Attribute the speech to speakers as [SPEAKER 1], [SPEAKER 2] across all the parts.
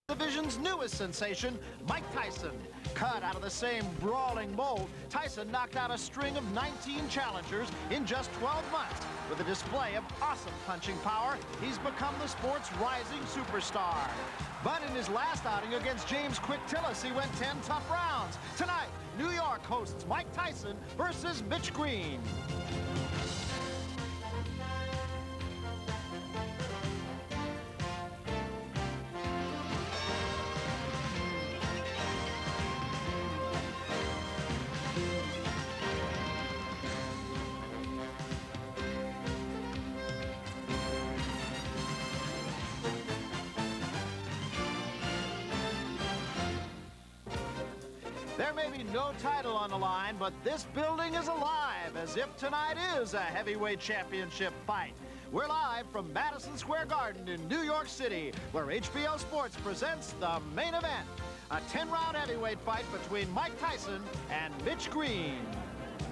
[SPEAKER 1] division's newest sensation, Mike Tyson. Cut out of the same brawling mold, Tyson knocked out a string of 19 challengers in just 12 months. With a display of awesome punching power, he's become the sport's rising superstar. But in his last outing against James "Quick" Tillis, he went 10 tough rounds. Tonight, New York hosts Mike Tyson versus Mitch Green. There may be no title on the line, but this building is alive as if tonight is a heavyweight championship fight. We're live from Madison Square Garden in New York City, where HBO Sports presents the main event, a 10-round heavyweight fight between Mike Tyson and Mitch Green.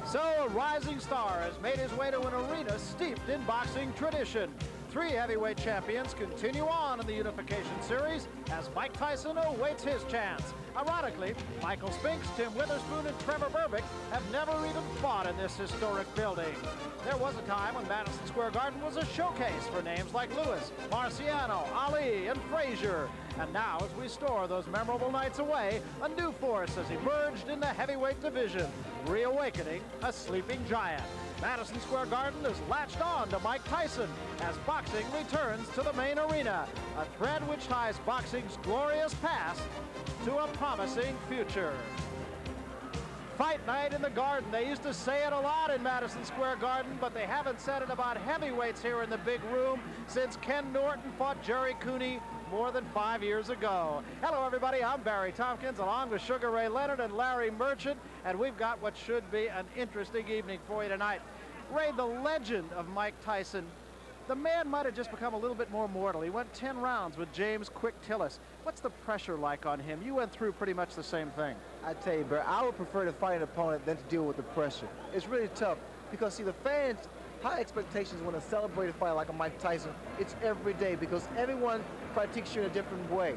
[SPEAKER 1] So a rising star has made his way to an arena steeped in boxing tradition. 3 heavyweight champions continue on in the unification series as Mike Tyson awaits his chance. Ironically, Michael Spinks, Tim Witherspoon, and Trevor Berbick have never even fought in this historic building. There was a time when Madison Square Garden was a showcase for names like Lewis, Marciano, Ali, and Frazier. And now, as we store those memorable nights away, a new force has emerged in the heavyweight division, reawakening a sleeping giant. Madison Square Garden is latched on to Mike Tyson as boxing returns to the main arena, a thread which ties boxing's glorious past to a promising future. Fight night in the Garden. They used to say it a lot in Madison Square Garden, but they haven't said it about heavyweights here in the big room since Ken Norton fought Jerry Cooney more than 5 years ago. Hello, everybody. I'm Barry Tompkins, along with Sugar Ray Leonard and Larry Merchant, and we've got what should be an interesting evening for you tonight. Ray, the legend of Mike Tyson, the man might have just become a little bit more mortal. He went 10 rounds with James "Quick" Tillis. What's the pressure like on him? You went through pretty much the same thing.
[SPEAKER 2] I tell you, Barry, I would prefer to fight an opponent than to deal with the pressure. It's really tough because, see, the fans, high expectations when a celebrated fighter like a Mike Tyson, it's every day because everyone critiques you in a different way.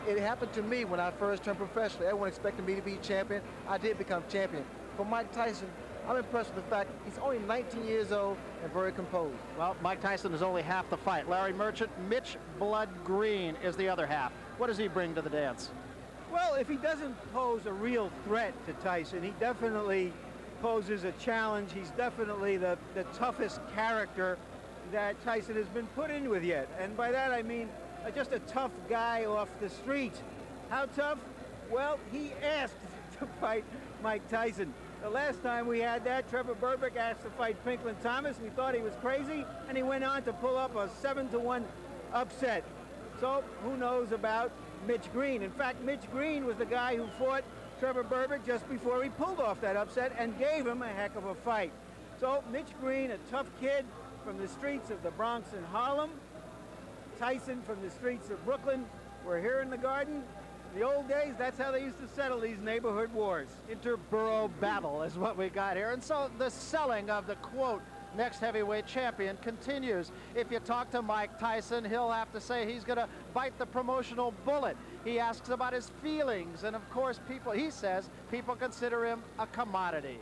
[SPEAKER 2] It happened to me when I first turned professional. Everyone expected me to be champion. I did become champion. For Mike Tyson, I'm impressed with the fact he's only 19 years old and very composed.
[SPEAKER 1] Well, Mike Tyson is only half the fight. Larry Merchant, Mitch "Blood" Green is the other half. What does he bring to the dance?
[SPEAKER 3] Well, if he doesn't pose a real threat to Tyson, he definitely poses a challenge. He's definitely the toughest character that Tyson has been put in with yet. And by that I mean just a tough guy off the street. How tough? Well, he asked to fight Mike Tyson. The last time we had that, Trevor Berbick asked to fight Pinklin Thomas. We thought he was crazy, and he went on to pull up a 7-1 upset. So who knows about Mitch Green? In fact, Mitch Green was the guy who fought Trevor Berbick just before he pulled off that upset and gave him a heck of a fight. So Mitch Green, a tough kid from the streets of the Bronx and Harlem. Tyson from the streets of Brooklyn. We're here in the Garden. In the old days, that's how they used to settle these neighborhood wars.
[SPEAKER 1] Interborough battle is what we got here. And so the selling of the, quote, next heavyweight champion continues. If you talk to Mike Tyson, he'll have to say he's going to bite the promotional bullet. He asks about his feelings. And, of course, he says people consider him a commodity.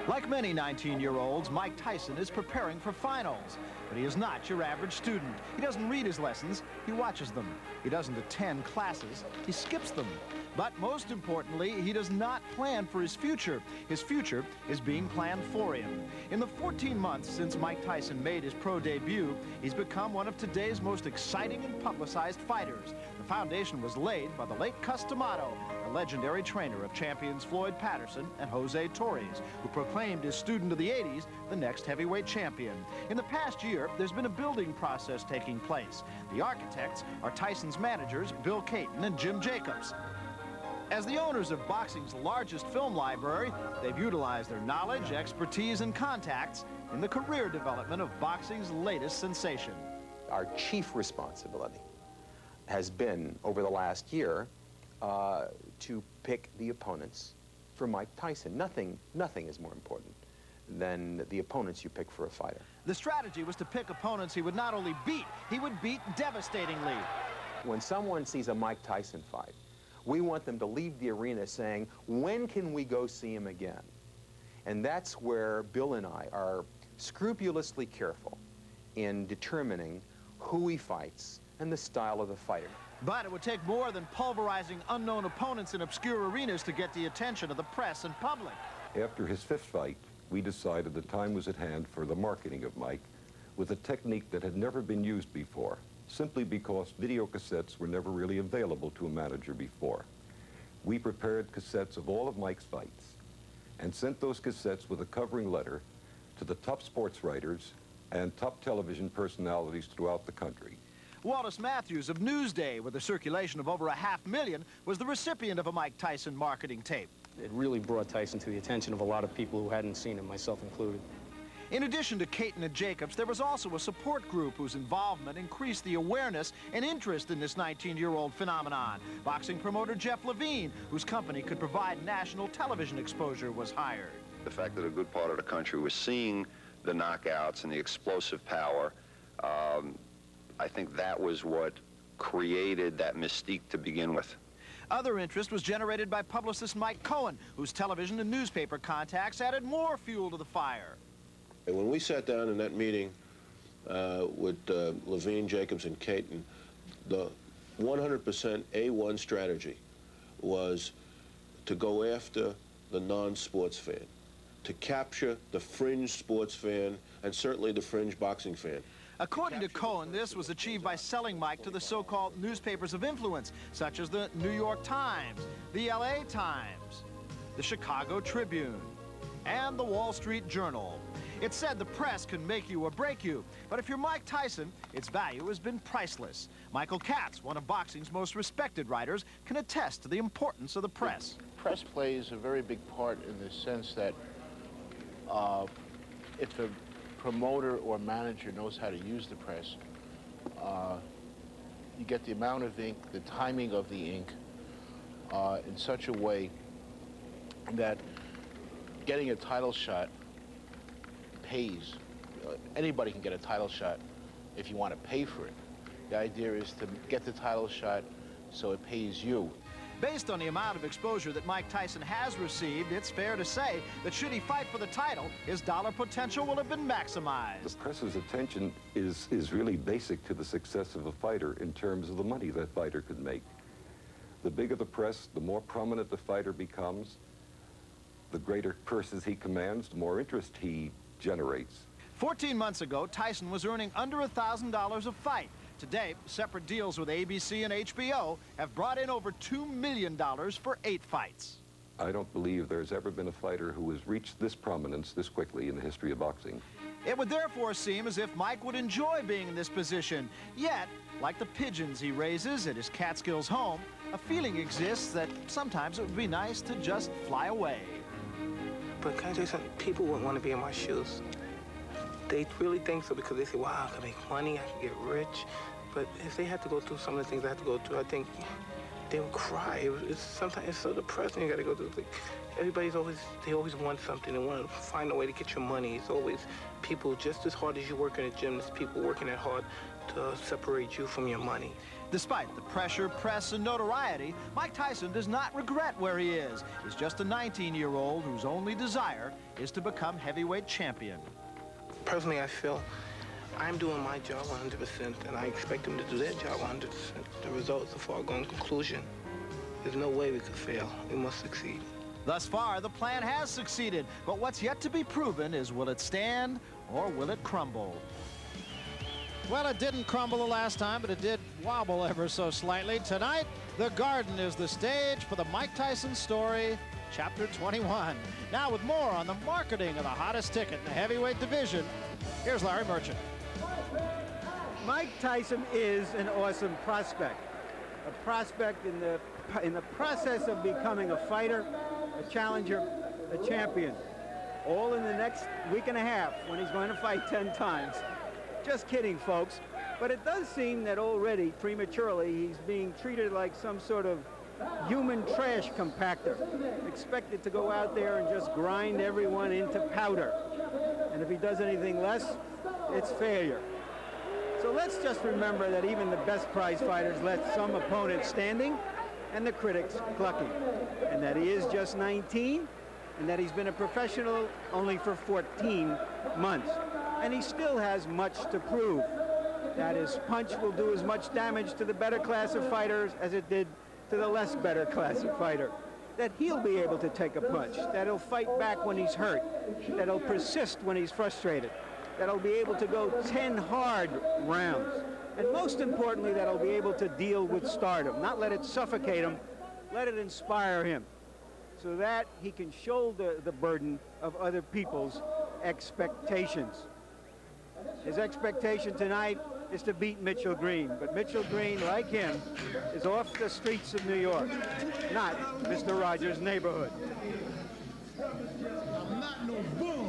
[SPEAKER 1] Like many 19-year-olds, Mike Tyson is preparing for finals. But he is not your average student. He doesn't read his lessons, he watches them. He doesn't attend classes, he skips them. But most importantly, he does not plan for his future. His future is being planned for him. In the 14 months since Mike Tyson made his pro debut, he's become one of today's most exciting and publicized fighters. The foundation was laid by the late Cus D'Amato, the legendary trainer of champions Floyd Patterson and Jose Torres, who proclaimed his student of the 80s the next heavyweight champion. In the past year, there's been a building process taking place. The architects are Tyson's managers, Bill Caton and Jim Jacobs. As the owners of boxing's largest film library, they've utilized their knowledge, expertise, and contacts in the career development of boxing's latest sensation.
[SPEAKER 4] Our chief responsibility has been, over the last year, to pick the opponents for Mike Tyson. Nothing is more important than the opponents you pick for a fighter.
[SPEAKER 1] The strategy was to pick opponents he would not only beat, he would beat devastatingly.
[SPEAKER 4] When someone sees a Mike Tyson fight, we want them to leave the arena saying, when can we go see him again? And that's where Bill and I are scrupulously careful in determining who he fights and the style of the fighter.
[SPEAKER 1] But it would take more than pulverizing unknown opponents in obscure arenas to get the attention of the press and public.
[SPEAKER 5] After his 5th fight, we decided the time was at hand for the marketing of Mike with a technique that had never been used before, simply because video cassettes were never really available to a manager before. We prepared cassettes of all of Mike's fights and sent those cassettes with a covering letter to the top sports writers and top television personalities throughout the country.
[SPEAKER 1] Wallace Matthews of Newsday, with a circulation of over 500,000, was the recipient of a Mike Tyson marketing tape.
[SPEAKER 6] It really brought Tyson to the attention of a lot of people who hadn't seen him, myself included.
[SPEAKER 1] In addition to Caton and Jacobs, there was also a support group whose involvement increased the awareness and interest in this 19-year-old phenomenon. Boxing promoter Jeff Levine, whose company could provide national television exposure, was hired.
[SPEAKER 7] The fact that a good part of the country was seeing the knockouts and the explosive power, I think that was what created that mystique to begin with.
[SPEAKER 1] Other interest was generated by publicist Mike Cohen, whose television and newspaper contacts added more fuel to the fire.
[SPEAKER 8] And when we sat down in that meeting with Levine, Jacobs, and Caton, the 100% A1 strategy was to go after the non-sports fan, to capture the fringe sports fan, and certainly the fringe boxing fan.
[SPEAKER 1] According to Cohen, this was achieved by selling Mike to the so-called newspapers of influence, such as the New York Times, the LA Times, the Chicago Tribune, and the Wall Street Journal. It's said the press can make you or break you, but if you're Mike Tyson, its value has been priceless. Michael Katz, one of boxing's most respected writers, can attest to the importance of the press.
[SPEAKER 9] Press plays a very big part in the sense that if a promoter or manager knows how to use the press, you get the amount of ink, the timing of the ink, in such a way that getting a title shot pays. Anybody can get a title shot if you want to pay for it. The idea is to get the title shot so it pays you.
[SPEAKER 1] Based on the amount of exposure that Mike Tyson has received, it's fair to say that should he fight for the title, his dollar potential will have been maximized.
[SPEAKER 5] The press's attention is really basic to the success of a fighter in terms of the money that fighter could make. The bigger the press, the more prominent the fighter becomes, the greater purses he commands, the more interest he generates.
[SPEAKER 1] 14 months ago, Tyson was earning under $1,000 a fight. Today, separate deals with ABC and HBO have brought in over $2 million for 8 fights.
[SPEAKER 5] I don't believe there's ever been a fighter who has reached this prominence this quickly in the history of boxing.
[SPEAKER 1] It would therefore seem as if Mike would enjoy being in this position. Yet, like the pigeons he raises at his Catskills home, a feeling exists that sometimes it would be nice to just fly away.
[SPEAKER 10] But can I tell you something? People wouldn't want to be in my shoes. They really think so because they say, wow, I can make money, I can get rich. But if they had to go through some of the things I had to go through, I think they would cry. Sometimes it's so depressing you got to go through. Like, they always want something. They want to find a way to get your money. It's always people just as hard as you work in a gym, there's people working that hard to separate you from your money.
[SPEAKER 1] Despite the pressure, press, and notoriety, Mike Tyson does not regret where he is. He's just a 19-year-old whose only desire is to become heavyweight champion.
[SPEAKER 10] Personally, I feel I'm doing my job 100%, and I expect them to do their job 100%. The results are foregone conclusion. There's no way we could fail. We must succeed.
[SPEAKER 1] Thus far, the plan has succeeded, but what's yet to be proven is, will it stand or will it crumble? Well, it didn't crumble the last time, but it did wobble ever so slightly. Tonight, the Garden is the stage for the Mike Tyson story, Chapter 21. Now, with more on the marketing of the hottest ticket in the heavyweight division, here's Larry Merchant.
[SPEAKER 3] Mike Tyson is an awesome prospect. A prospect in the process of becoming a fighter, a challenger, a champion. All in the next week and a half when he's going to fight 10 times. Just kidding, folks. But it does seem that already, prematurely, he's being treated like some sort of human trash compactor, expected to go out there and just grind everyone into powder. And if he does anything less, it's failure. So let's just remember that even the best prize fighters let some opponents standing and the critics clucking, and that he is just 19, and that he's been a professional only for 14 months. And he still has much to prove. That his punch will do as much damage to the better class of fighters as it did to the less better class of fighter. That he'll be able to take a punch, that he'll fight back when he's hurt, that he'll persist when he's frustrated, that he'll be able to go 10 hard rounds, and most importantly, that he'll be able to deal with stardom, not let it suffocate him, let it inspire him, so that he can shoulder the burden of other people's expectations. His expectation tonight is to beat Mitchell Green, but Mitchell Green, like him, is off the streets of New York, not Mr. Rogers' neighborhood.
[SPEAKER 11] I'm not no bum.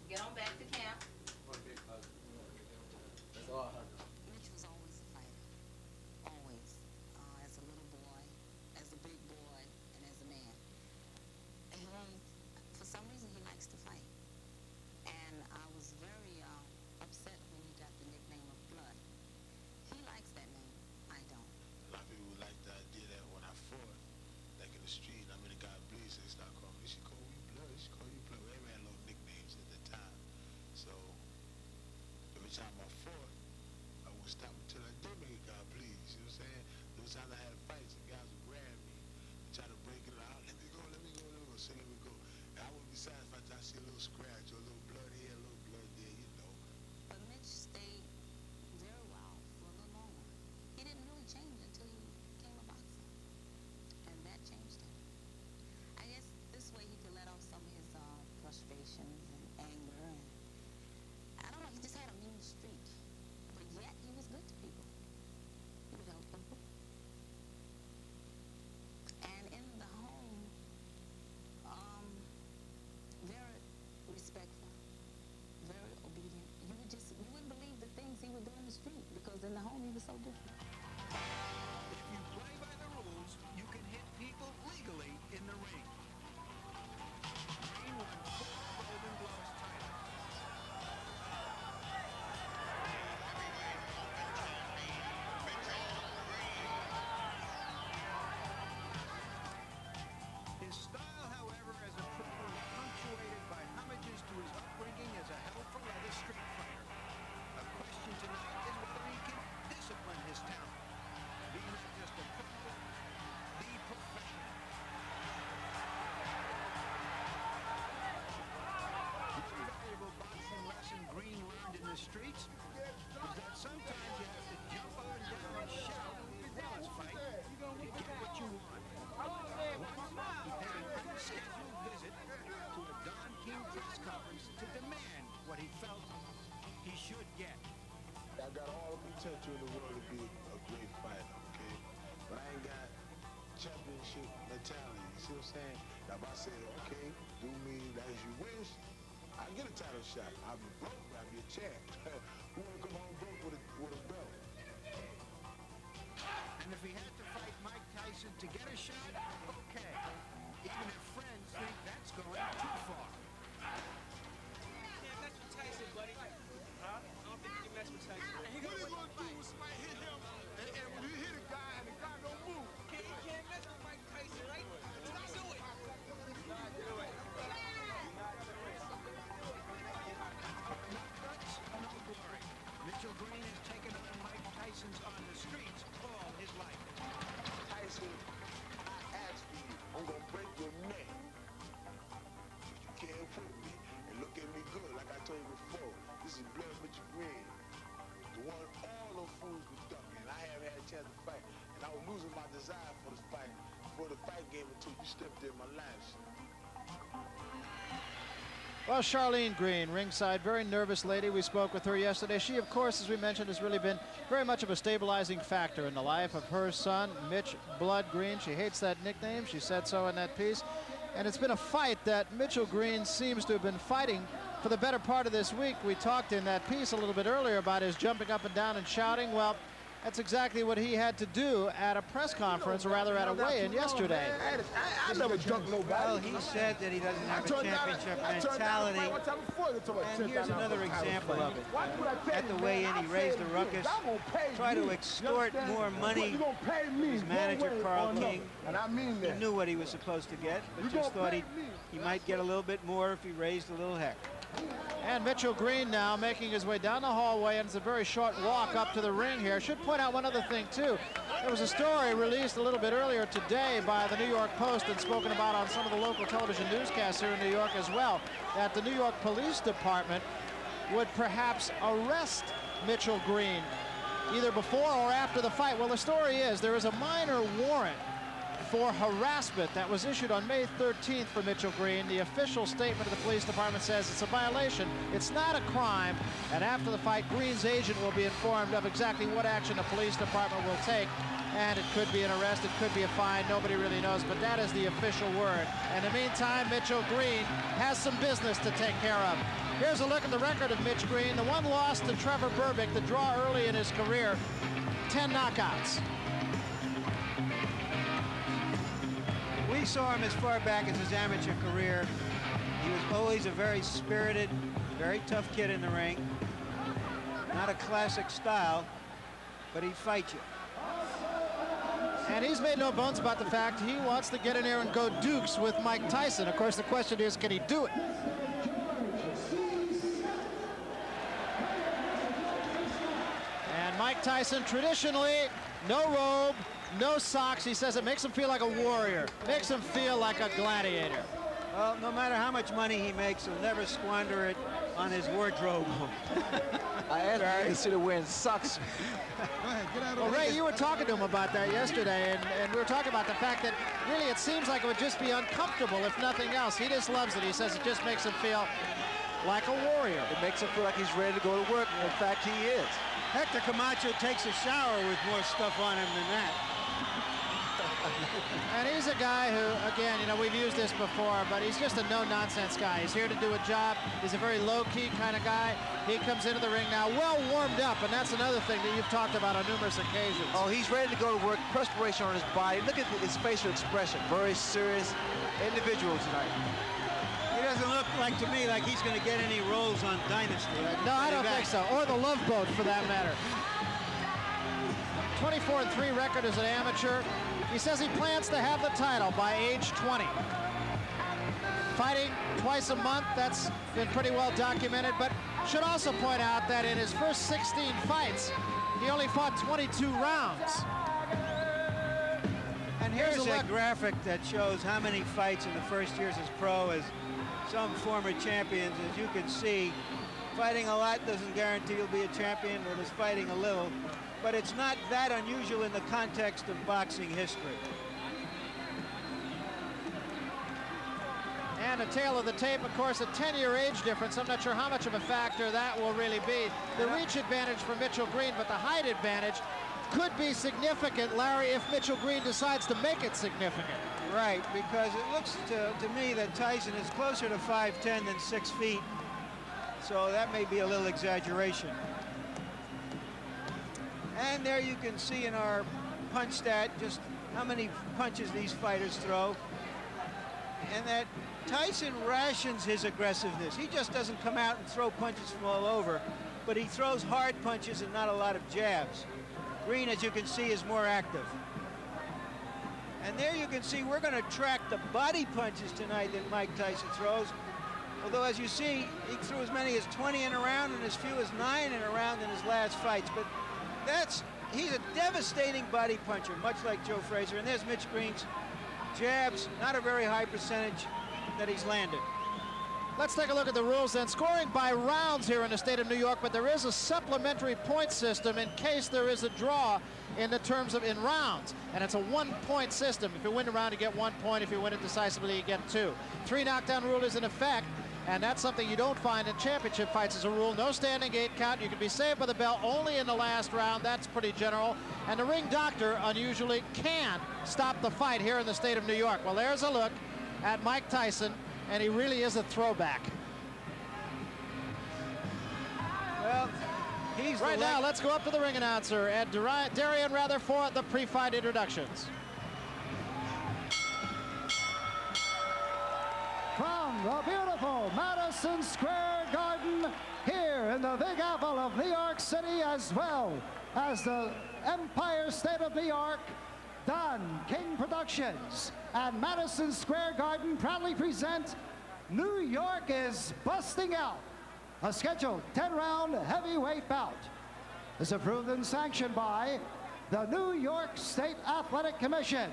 [SPEAKER 12] Get on back to camp.
[SPEAKER 13] Mitch was always a fighter. Always. As a little boy, as a big boy, and as a man. For some reason, he likes to fight. And I was very upset when he got the nickname of Blood. He likes that name. I don't.
[SPEAKER 14] A lot of people like the idea that when I fought, like in the street, I'm in a guy bleeds, they start calling me, she call you Blood, she call you Blood. Everybody had little nicknames at the time. So every time I fought, I would stop until I did make a guy bleed. You know what I'm saying? There was times I had fights and guys would grab me and try to break it out. Let me go, let me go, let me go. So let me go. And I wouldn't be satisfied until I see a little scratch or a little blood here, a little blood there, you know.
[SPEAKER 13] But Mitch stayed very well for a little longer. He didn't really change until he became a boxer. And that changed him. I guess this way he could let off some of his frustrations and anger. And I don't know, he just had a mean streak. But yet he was good to people. He would help people. And in the home, very respectful, very obedient. You wouldn't believe the things he would do in the street because in the home he was so different.
[SPEAKER 15] If you play by the rules, you can hit people legally in the ring. Green won 4 Golden Gloves titles. His style, however, as a pro was punctuated by homages to his upbringing as a hell-for-leather street fighter. A question tonight is whether he can discipline his talent. Be not just a pro, be professional. One valuable boxing lesson Green learned in the streets is that sometimes you have to jump up and down and shout while it's fight to get what you want. Once, he paid an unscheduled visit to a Don King press conference to demand what he felt he should get.
[SPEAKER 14] I got all the potential in the world to be a great fighter, okay? But I ain't got championship mentality, you see what I'm saying? Now if I say, okay, do me as you wish, I get a title shot. I'll be broke, I'll be a champ. Who wanna come home broke with a
[SPEAKER 15] shot? Okay. Even if friends think that's going too far.
[SPEAKER 10] Can't mess with Tyson, buddy. Huh? I don't think you can mess with Tyson.
[SPEAKER 14] What he gonna do when somebody hit him, and when you hit a guy and the guy don't move?
[SPEAKER 10] You can't mess with Mike Tyson, right? Do not do it.
[SPEAKER 15] No glory. Mitchell Green has taken on Mike Tyson's on the streets all his life.
[SPEAKER 14] Tyson, I asked for you. I'm gonna break your neck. But you can't whip me and look at me good. Like I told you before, this is Blood Mitchell Green. The one all those fools were ducking. I haven't had a chance to fight. And I was losing my desire for this fight, for the fight game until you stepped in my life.
[SPEAKER 1] Well, Charlene Green, ringside, very nervous lady. We spoke with her yesterday. She, of course, as we mentioned, has really been very much of a stabilizing factor in the life of her son, Mitch Blood Green. She hates that nickname. She said so in that piece. And it's been a fight that Mitchell Green seems to have been fighting for the better part of this week. We talked in that piece a little bit earlier about his jumping up and down and shouting. Well, that's exactly what he had to do at a press conference, or rather at a weigh-in yesterday.
[SPEAKER 14] I never dunked nobody.
[SPEAKER 3] Well, he said that he doesn't have a championship mentality. And here's another example of it. At the weigh-in, he raised the ruckus, tried to extort more money. His manager, Carl King, he knew what he was supposed to get, but just thought he might get a little bit more if he raised a little heck.
[SPEAKER 1] And Mitchell Green now making his way down the hallway, and it's a very short walk up to the ring here. Should point out one other thing, too. There was a story released a little bit earlier today by the New York Post and spoken about on some of the local television newscasts here in New York as well, that the New York Police Department would perhaps arrest Mitchell Green either before or after the fight. Well, the story is there is a minor warrant for harassment that was issued on May 13th for Mitchell Green. The official statement of the police department says it's a violation. It's not a crime. And after the fight, Green's agent will be informed of exactly what action the police department will take. And it could be an arrest, it could be a fine, nobody really knows, but that is the official word. And in the meantime, Mitchell Green has some business to take care of. Here's a look at the record of Mitch Green. The one loss to Trevor Berbick, the draw early in his career, 10 knockouts.
[SPEAKER 3] We saw him as far back as his amateur career. He was always a very spirited, very tough kid in the ring. Not a classic style, but he'd fight you.
[SPEAKER 1] And he's made no bones about the fact he wants to get in there and go dukes with Mike Tyson. Of course, the question is, can he do it? And Mike Tyson, traditionally, no robe, no socks. He says it makes him feel like a warrior, makes him feel like a gladiator.
[SPEAKER 3] Well, no matter how much money he makes, he'll never squander it on his wardrobe.
[SPEAKER 2] I asked him to consider wearing socks.
[SPEAKER 1] Well, Ray, you were talking to him about that yesterday, and we were talking about the fact that really it seems like it would just be uncomfortable if nothing else. He just loves it. He says it just makes him feel like a warrior.
[SPEAKER 2] It makes him feel like he's ready to go to work. In fact, he is.
[SPEAKER 3] Hector Camacho takes a shower with more stuff on him than that.
[SPEAKER 1] And he's a guy who, again, you know, we've used this before, but he's just a no-nonsense guy. He's here to do a job. He's a very low-key kind of guy. He comes into the ring now well warmed up, and that's another thing that you've talked about on numerous occasions.
[SPEAKER 2] Oh, he's ready to go to work. Perspiration on his body. Look at his facial expression. Very serious individual tonight.
[SPEAKER 3] He doesn't look like, to me, like he's going to get any roles on Dynasty.
[SPEAKER 1] No, I don't think so. Or the Love Boat, for that matter. 24-3 record as an amateur. He says he plans to have the title by age 20. Fighting twice a month, that's been pretty well documented, but should also point out that in his first 16 fights, he only fought 22 rounds.
[SPEAKER 3] And here's a graphic that shows how many fights in the first years as pro as some former champions. As you can see, fighting a lot doesn't guarantee you'll be a champion, or just fighting a little. But it's not that unusual in the context of boxing history.
[SPEAKER 1] And a tail of the tape, of course, a 10-year age difference. I'm not sure how much of a factor that will really be. The reach advantage for Mitchell Green, but the height advantage could be significant, Larry, if Mitchell Green decides to make it significant.
[SPEAKER 3] Right, because it looks to me that Tyson is closer to 5'10" than 6 feet. So that may be a little exaggeration. And there you can see in our punch stat just how many punches these fighters throw, and that Tyson rations his aggressiveness. He just doesn't come out and throw punches from all over, but he throws hard punches and not a lot of jabs. Green, as you can see, is more active. And there you can see we're going to track the body punches tonight that Mike Tyson throws. Although, as you see, he threw as many as 20 in a round and as few as 9 in a round in his last fights. But he's a devastating body puncher, much like Joe Frazier. And there's Mitch Green's jabs, not a very high percentage that he's landed.
[SPEAKER 1] Let's take a look at the rules then. Scoring by rounds here in the state of New York, but there is a supplementary point system in case there is a draw in rounds. And it's a 1-point system. If you win the round, you get 1 point. If you win it decisively, you get 2. 3 knockdown rule is in effect, and that's something you don't find in championship fights as a rule. No standing 8 count. You can be saved by the bell only in the last round. That's pretty general. And the ring doctor unusually can stop the fight here in the state of New York. Well, there's a look at Mike Tyson, and he really is a throwback.
[SPEAKER 3] Well, he's
[SPEAKER 1] right now, let's go up to the ring announcer, Ed Darian, rather, for the pre-fight introductions.
[SPEAKER 11] From the beautiful Madison Square Garden here in the Big Apple of New York City, as well as the Empire State of New York, Don King Productions and Madison Square Garden proudly present New York is Busting Out, a scheduled 10-round heavyweight bout. Is approved and sanctioned by the New York State Athletic Commission,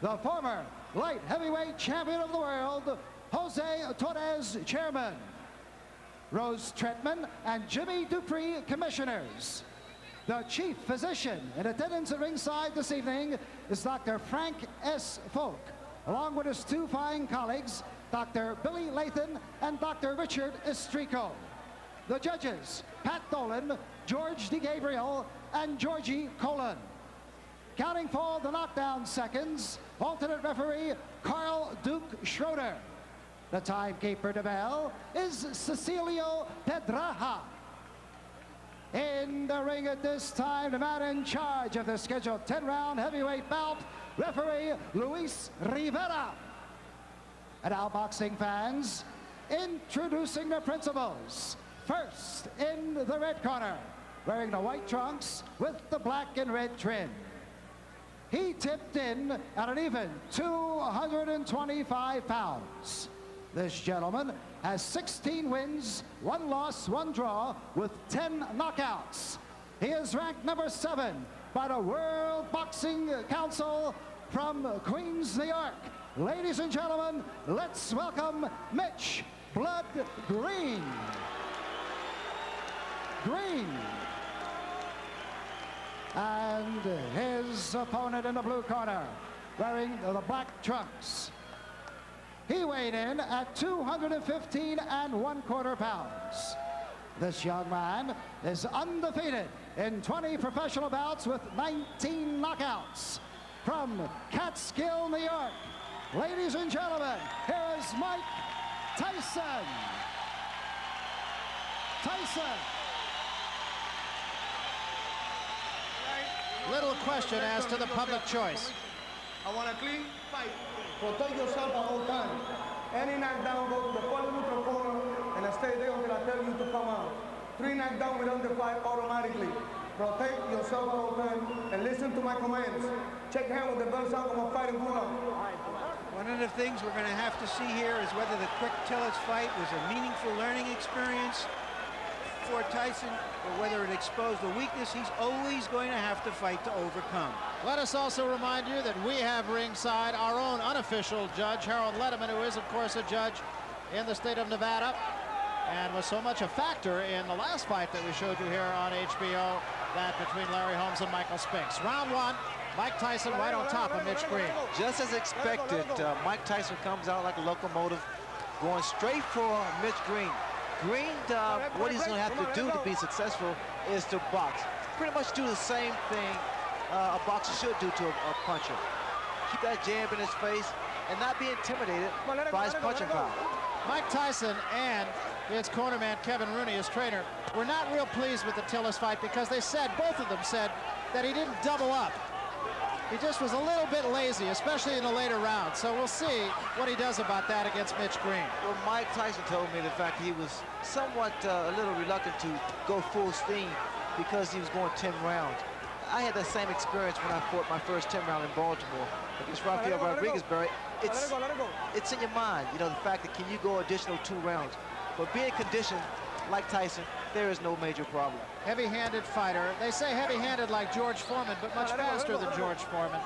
[SPEAKER 11] the former light heavyweight champion of the world, Jose Torres, chairman, Rose Tretman and Jimmy Dupree, commissioners. The chief physician in attendance at ringside this evening is Dr. Frank S. Folk, along with his 2 fine colleagues, Dr. Billy Lathan and Dr. Richard Estrico. The judges, Pat Dolan, George DeGabriel, and Georgie Colon. Counting for the knockdown seconds, alternate referee Carl Duke Schroeder. The timekeeper to bell is Cecilio Pedraja. In the ring at this time, the man in charge of the scheduled 10-round heavyweight bout, referee Luis Rivera. And now, boxing fans, introducing the principals. First, in the red corner, wearing the white trunks with the black and red trim. He tipped in at an even 225 pounds. This gentleman has 16 wins, 1 loss, 1 draw, with 10 knockouts. He is ranked number 7 by the World Boxing Council from Queens, New York. Ladies and gentlemen, let's welcome Mitch Blood Green. And his opponent in the blue corner, wearing the black trunks. He weighed in at 215 1/4 pounds. This young man is undefeated in 20 professional bouts with 19 knockouts. From Catskill, New York, ladies and gentlemen, here is Mike Tyson.
[SPEAKER 1] Little question as to the public choice.
[SPEAKER 16] I want a clean fight. Protect yourself at all times. Any knockdown, go to the corner neutral corner and stay there until I tell you to come out. 3 knockdown without the fight automatically. Protect yourself at all times and listen to my commands. Check hand with the bell sound of a fighting corner.
[SPEAKER 3] One of the things we're going to have to see here is whether the quick Tillis fight was a meaningful learning experience for Tyson, or whether it exposed a weakness he's always going to have to fight to overcome.
[SPEAKER 1] Let us also remind you that we have ringside our own unofficial judge, Harold Letterman, who is, of course, a judge in the state of Nevada and was so much a factor in the last fight that we showed you here on HBO, that between Larry Holmes and Michael Spinks. Round 1, Mike Tyson right on top of Mitch Green.
[SPEAKER 2] Just as expected, Mike Tyson comes out like a locomotive, going straight for Mitch Green. Green, what he's going to have to do to be successful is to box. Pretty much do the same thing a boxer should do to a puncher. Keep that jab in his face and not be intimidated by his punching power.
[SPEAKER 1] Mike Tyson and his cornerman Kevin Rooney, his trainer, were not real pleased with the Tillis fight because they said, both of them said, that he didn't double up.
[SPEAKER 17] He just was a little bit lazy, especially in the later rounds. So we'll see what he does about that against Mitch Green.
[SPEAKER 2] Well, Mike Tyson told me the fact that he was somewhat a little reluctant to go full steam because he was going 10 rounds. I had that same experience when I fought my first 10 round in Baltimore against Rafael Rodriguez. It's in your mind, you know, the fact that can you go additional 2 rounds. But being conditioned like Tyson, there is no major problem.
[SPEAKER 17] Heavy-handed fighter. They say heavy-handed like George Foreman, but much faster than George Foreman.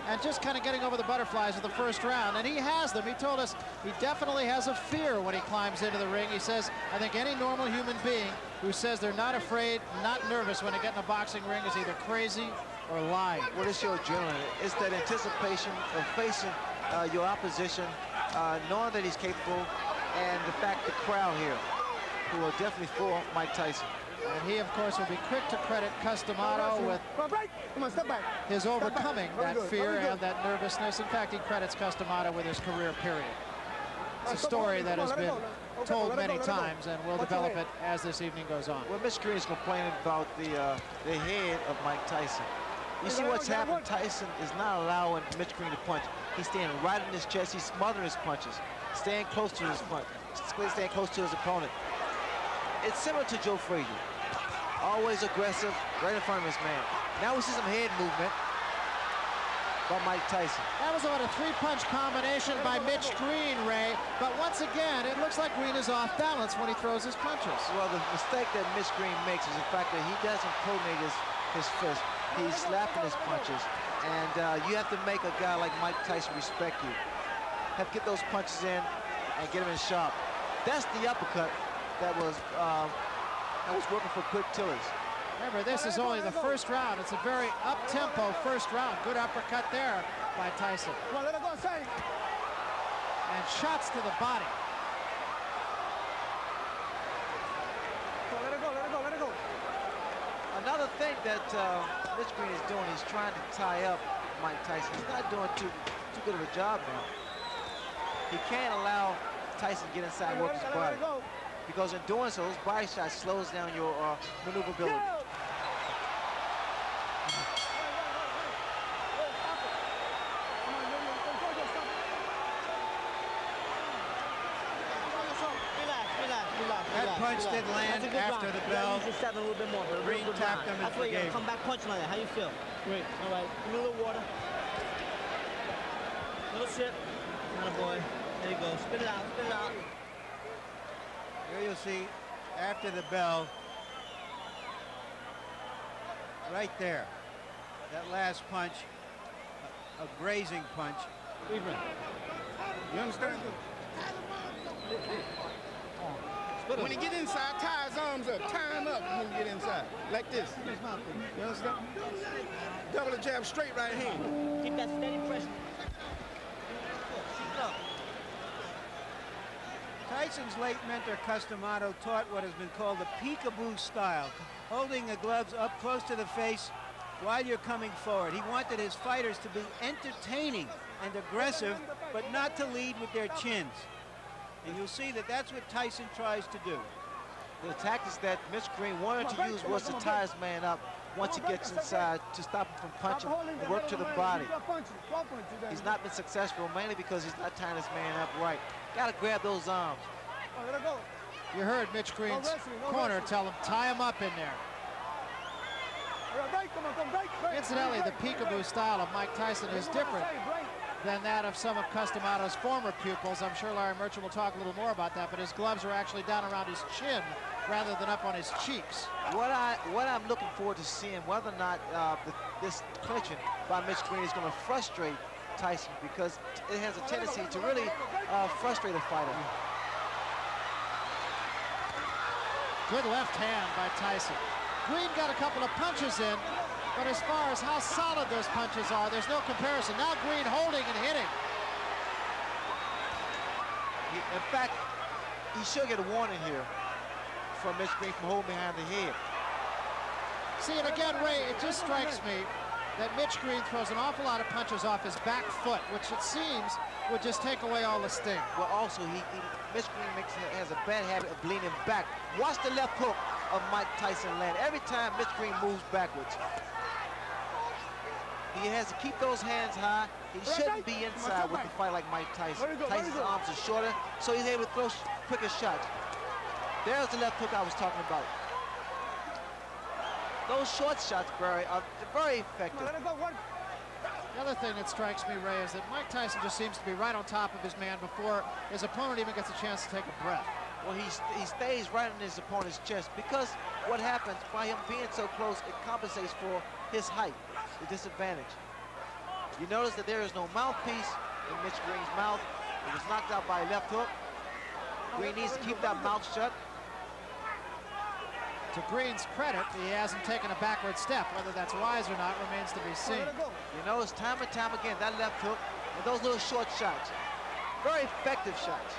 [SPEAKER 17] And just kind of getting over the butterflies of the first round. And he has them. He told us he definitely has a fear when he climbs into the ring. He says, I think any normal human being who says they're not afraid, not nervous when they get in a boxing ring is either crazy or lying.
[SPEAKER 2] Well, it's your adrenaline. It's that anticipation of facing your opposition, knowing that he's capable, and the fact the crowd here, who are definitely for Mike Tyson.
[SPEAKER 17] And he, of course, will be quick to credit Customato with his overcoming that fear and that nervousness. In fact, he credits Customato with his career period. It's a story that has been told many times, and we'll develop it as this evening goes on.
[SPEAKER 2] Well, Mitch Green is complaining about the head of Mike Tyson. You see what's happened? Tyson is not allowing Mitch Green to punch. He's staying right in his chest. He's smothering his punches, staying close to his punch, staying close to his opponent. It's similar to Joe Frazier. Always aggressive, right in front of his man. Now we see some head movement by Mike Tyson.
[SPEAKER 17] That was about a 3-punch combination by Mitch Green, Ray. But once again, it looks like Green is off balance when he throws his punches.
[SPEAKER 2] Well, the mistake that Mitch Green makes is the fact that he doesn't coordinate his fist. He's slapping his punches. And you have to make a guy like Mike Tyson respect you. Have to get those punches in and get him in sharp. That's the uppercut that was working for quick Tillis.
[SPEAKER 17] Remember, this is only the first round. It's a very up-tempo first round. Good uppercut there by Tyson. And shots to the body.
[SPEAKER 2] Let it go. Another thing that Mitch Green is doing, he's trying to tie up Mike Tyson. He's not doing too good of a job now. He can't allow Tyson to get inside and work his body. Because in doing so, those body shots slows down your maneuverability.
[SPEAKER 3] That punch did land after the bell. Green tapped him and forgave.
[SPEAKER 18] Come back punch like that. How you feel? Great. All right. Give me a little water. Little sip. Not a boy. There you go. Spit it out. Spit it out.
[SPEAKER 3] Here you'll see, after the bell, right there, that last punch, a grazing punch.
[SPEAKER 10] You understand? When he get inside, tie his arms up, tie him up when he get inside, like this. You understand? Double the jab, straight right hand.
[SPEAKER 18] Keep that steady pressure.
[SPEAKER 3] Tyson's late mentor, Customato, taught what has been called the peekaboo style, holding the gloves up close to the face while you're coming forward. He wanted his fighters to be entertaining and aggressive, but not to lead with their chins. And you'll see that that's what Tyson tries to do.
[SPEAKER 2] The tactics that Mitch Green wanted to use was to tie his man up once he gets inside to stop him from punching and work to the body. He's not been successful, mainly because he's not tying his man up right. Got to grab those arms.
[SPEAKER 17] You heard Mitch Green's corner tell him, tie him up in there. Incidentally, the peekaboo style of Mike Tyson is different than that of some of Customato's former pupils. I'm sure Larry Merchant will talk a little more about that, but his gloves are actually down around his chin rather than up on his cheeks.
[SPEAKER 2] What I'm looking forward to seeing, whether or not this clinching by Mitch Green is going to frustrate Tyson, because it has a tendency to really frustrate a fighter.
[SPEAKER 17] Good left hand by Tyson. Green got a couple of punches in, but as far as how solid those punches are, there's no comparison. Now Green holding and hitting.
[SPEAKER 2] In fact, he should get a warning here from Mitch Green from holding behind the head.
[SPEAKER 17] See, and again, Ray, it just strikes me that Mitch Green throws an awful lot of punches off his back foot, which it seems would just take away all the sting.
[SPEAKER 2] Well, also, Mitch Green has a bad habit of leaning back. Watch the left hook of Mike Tyson land. Every time Mitch Green moves backwards. He has to keep those hands high. He shouldn't be inside with the fight like Mike Tyson. Tyson's arms are shorter, so he's able to throw quicker shots. There's the left hook I was talking about. Those short shots, Barry, are very effective.
[SPEAKER 17] The other thing that strikes me, Ray, is that Mike Tyson just seems to be right on top of his man before his opponent even gets a chance to take a breath.
[SPEAKER 2] Well, he stays right on his opponent's chest because what happens by him being so close, it compensates for his height, the disadvantage. You notice that there is no mouthpiece in Mitch Green's mouth. He was knocked out by a left hook. Green needs to keep that mouth shut.
[SPEAKER 17] To Green's credit, he hasn't taken a backward step. Whether that's wise or not remains to be seen.
[SPEAKER 2] You notice time and time again, that left hook and those little short shots. Very effective shots.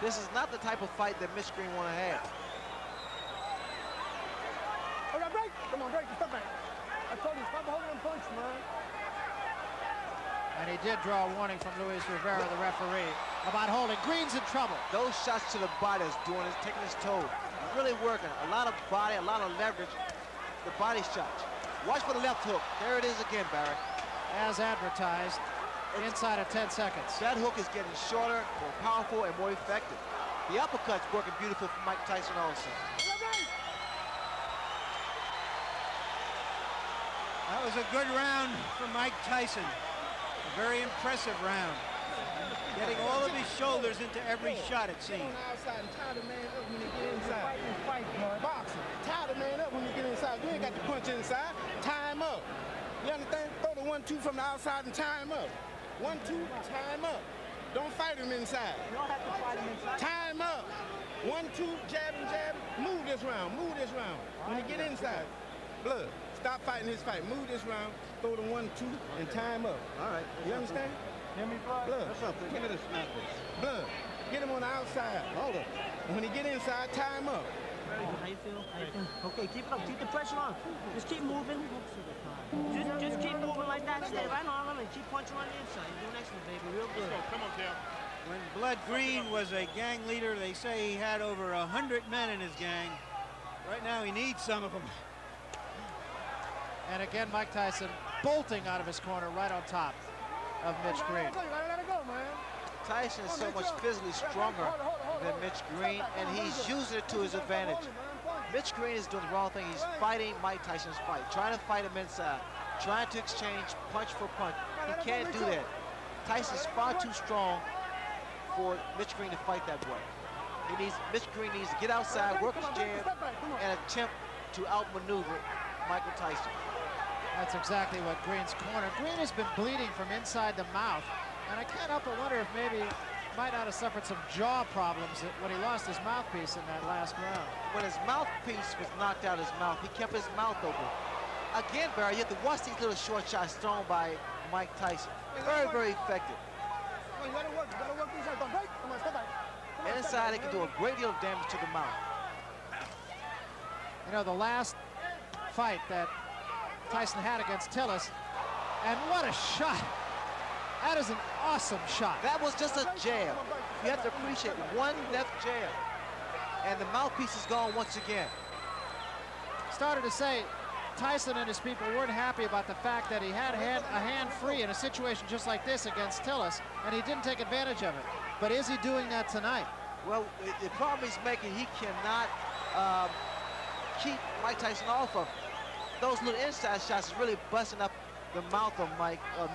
[SPEAKER 2] This is not the type of fight that Mitch Green want to have.
[SPEAKER 16] Hold on, break. Come on, break. Stop back. I told you, stop holding them punch, man.
[SPEAKER 17] And he did draw a warning from Luis Rivera, the referee, about holding. Green's in trouble.
[SPEAKER 2] Those shots to the body is doing is taking his toll. Really working. A lot of body, a lot of leverage. The body shots. Watch for the left hook. There it is again, Barry.
[SPEAKER 17] As advertised, inside of 10 seconds.
[SPEAKER 2] That hook is getting shorter, more powerful, and more effective. The uppercut's working beautiful for Mike Tyson also.
[SPEAKER 3] That was a good round for Mike Tyson. A very impressive round. Getting all of his shoulders into every shot, it seems.
[SPEAKER 16] Outside and tie the man up when he get inside. Boxing. Tie the man up when you get inside. You ain't got to punch inside. Tie him up. You understand? Throw the 1-2 from the outside and tie him up. 1-2, tie him up. Don't fight him inside. You don't have to fight him inside. Tie him up. 1-2, jab and jab. Move this round. Move this round. When you get inside. Blood. Stop fighting his fight. Move this round. Throw the 1-2 and tie him up. All right. You understand? Hear me, Blood? What's up? Give me the snap. Blood. Get him on the outside. Hold up. When he get inside, tie him up.
[SPEAKER 18] How you feel? How you feel? Okay, keep it up. Keep the pressure on. Just keep moving. Just keep moving like that. Stay right on him and keep punching on the inside. You're doing excellent, baby. Real good.
[SPEAKER 14] Come on, Cam.
[SPEAKER 3] When Blood Green was a gang leader, they say he had over 100 men in his gang. Right now, he needs some of them.
[SPEAKER 17] And again, Mike Tyson bolting out of his corner right on top of Mitch Green.
[SPEAKER 16] Let it go, man.
[SPEAKER 2] Tyson is so much physically stronger than Mitch Green, and he's using it to his advantage. Mitch Green is doing the wrong thing. He's fighting Mike Tyson's fight, trying to fight him inside, trying to exchange punch for punch. He can't do that. Tyson's far too strong for Mitch Green to fight that way. Mitch Green needs to get outside, work his jab, and attempt to outmaneuver Michael Tyson.
[SPEAKER 17] That's exactly what Green's corner. Green has been bleeding from inside the mouth, and I can't help but wonder if maybe he might not have suffered some jaw problems when he lost his mouthpiece in that last round.
[SPEAKER 2] When his mouthpiece was knocked out of his mouth, he kept his mouth open. Again, Barry, you have to watch these little short shots thrown by Mike Tyson. Very, very effective. And inside, it can do a great deal of damage to the mouth.
[SPEAKER 17] You know, the last fight that Tyson had against Tillis, and what a shot. That is an awesome shot.
[SPEAKER 2] That was just a jab. You have to appreciate one left jab. And the mouthpiece is gone once again.
[SPEAKER 17] Started to say Tyson and his people weren't happy about the fact that he had a hand free in a situation just like this against Tillis, and he didn't take advantage of it. But is he doing that tonight?
[SPEAKER 2] Well, the problem he's making, he cannot keep Mike Tyson off of him. Those little inside shots is really busting up the mouth of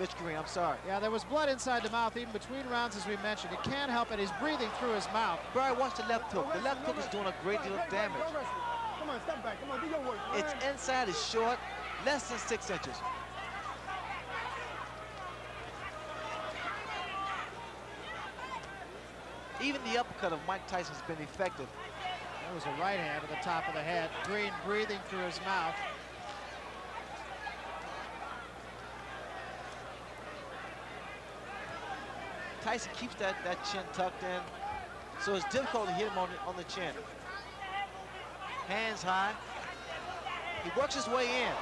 [SPEAKER 2] Mitch Green. I'm sorry.
[SPEAKER 17] Yeah, there was blood inside the mouth even between rounds, as we mentioned. He can't help it. He's breathing through his mouth.
[SPEAKER 2] Barry, watch the left hook. The left hook is doing a great deal of damage.
[SPEAKER 16] Come on, step back. Come on, do your work.
[SPEAKER 2] Its inside is short, less than 6 inches. Even the uppercut of Mike Tyson has been effective.
[SPEAKER 17] That was a right hand to the top of the head. Green breathing through his mouth.
[SPEAKER 2] Tyson keeps that chin tucked in, so it's difficult to hit him on the chin. Hands high. He works his way in.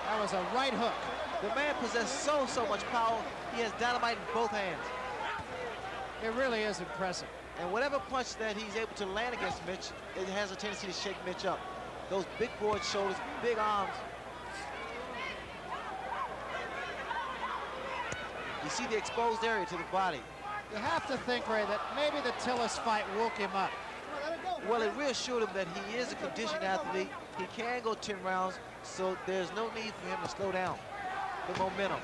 [SPEAKER 17] That was a right hook.
[SPEAKER 2] The man possesses so much power. He has dynamite in both hands.
[SPEAKER 17] It really is impressive.
[SPEAKER 2] And whatever punch that he's able to land against Mitch, it has a tendency to shake Mitch up. Those big broad shoulders, big arms. You see the exposed area to the body.
[SPEAKER 17] You have to think, Ray, that maybe the Tillis fight woke him up.
[SPEAKER 2] Well, it reassured him that he is a conditioned athlete. He can go 10 rounds, so there's no need for him to slow down the momentum.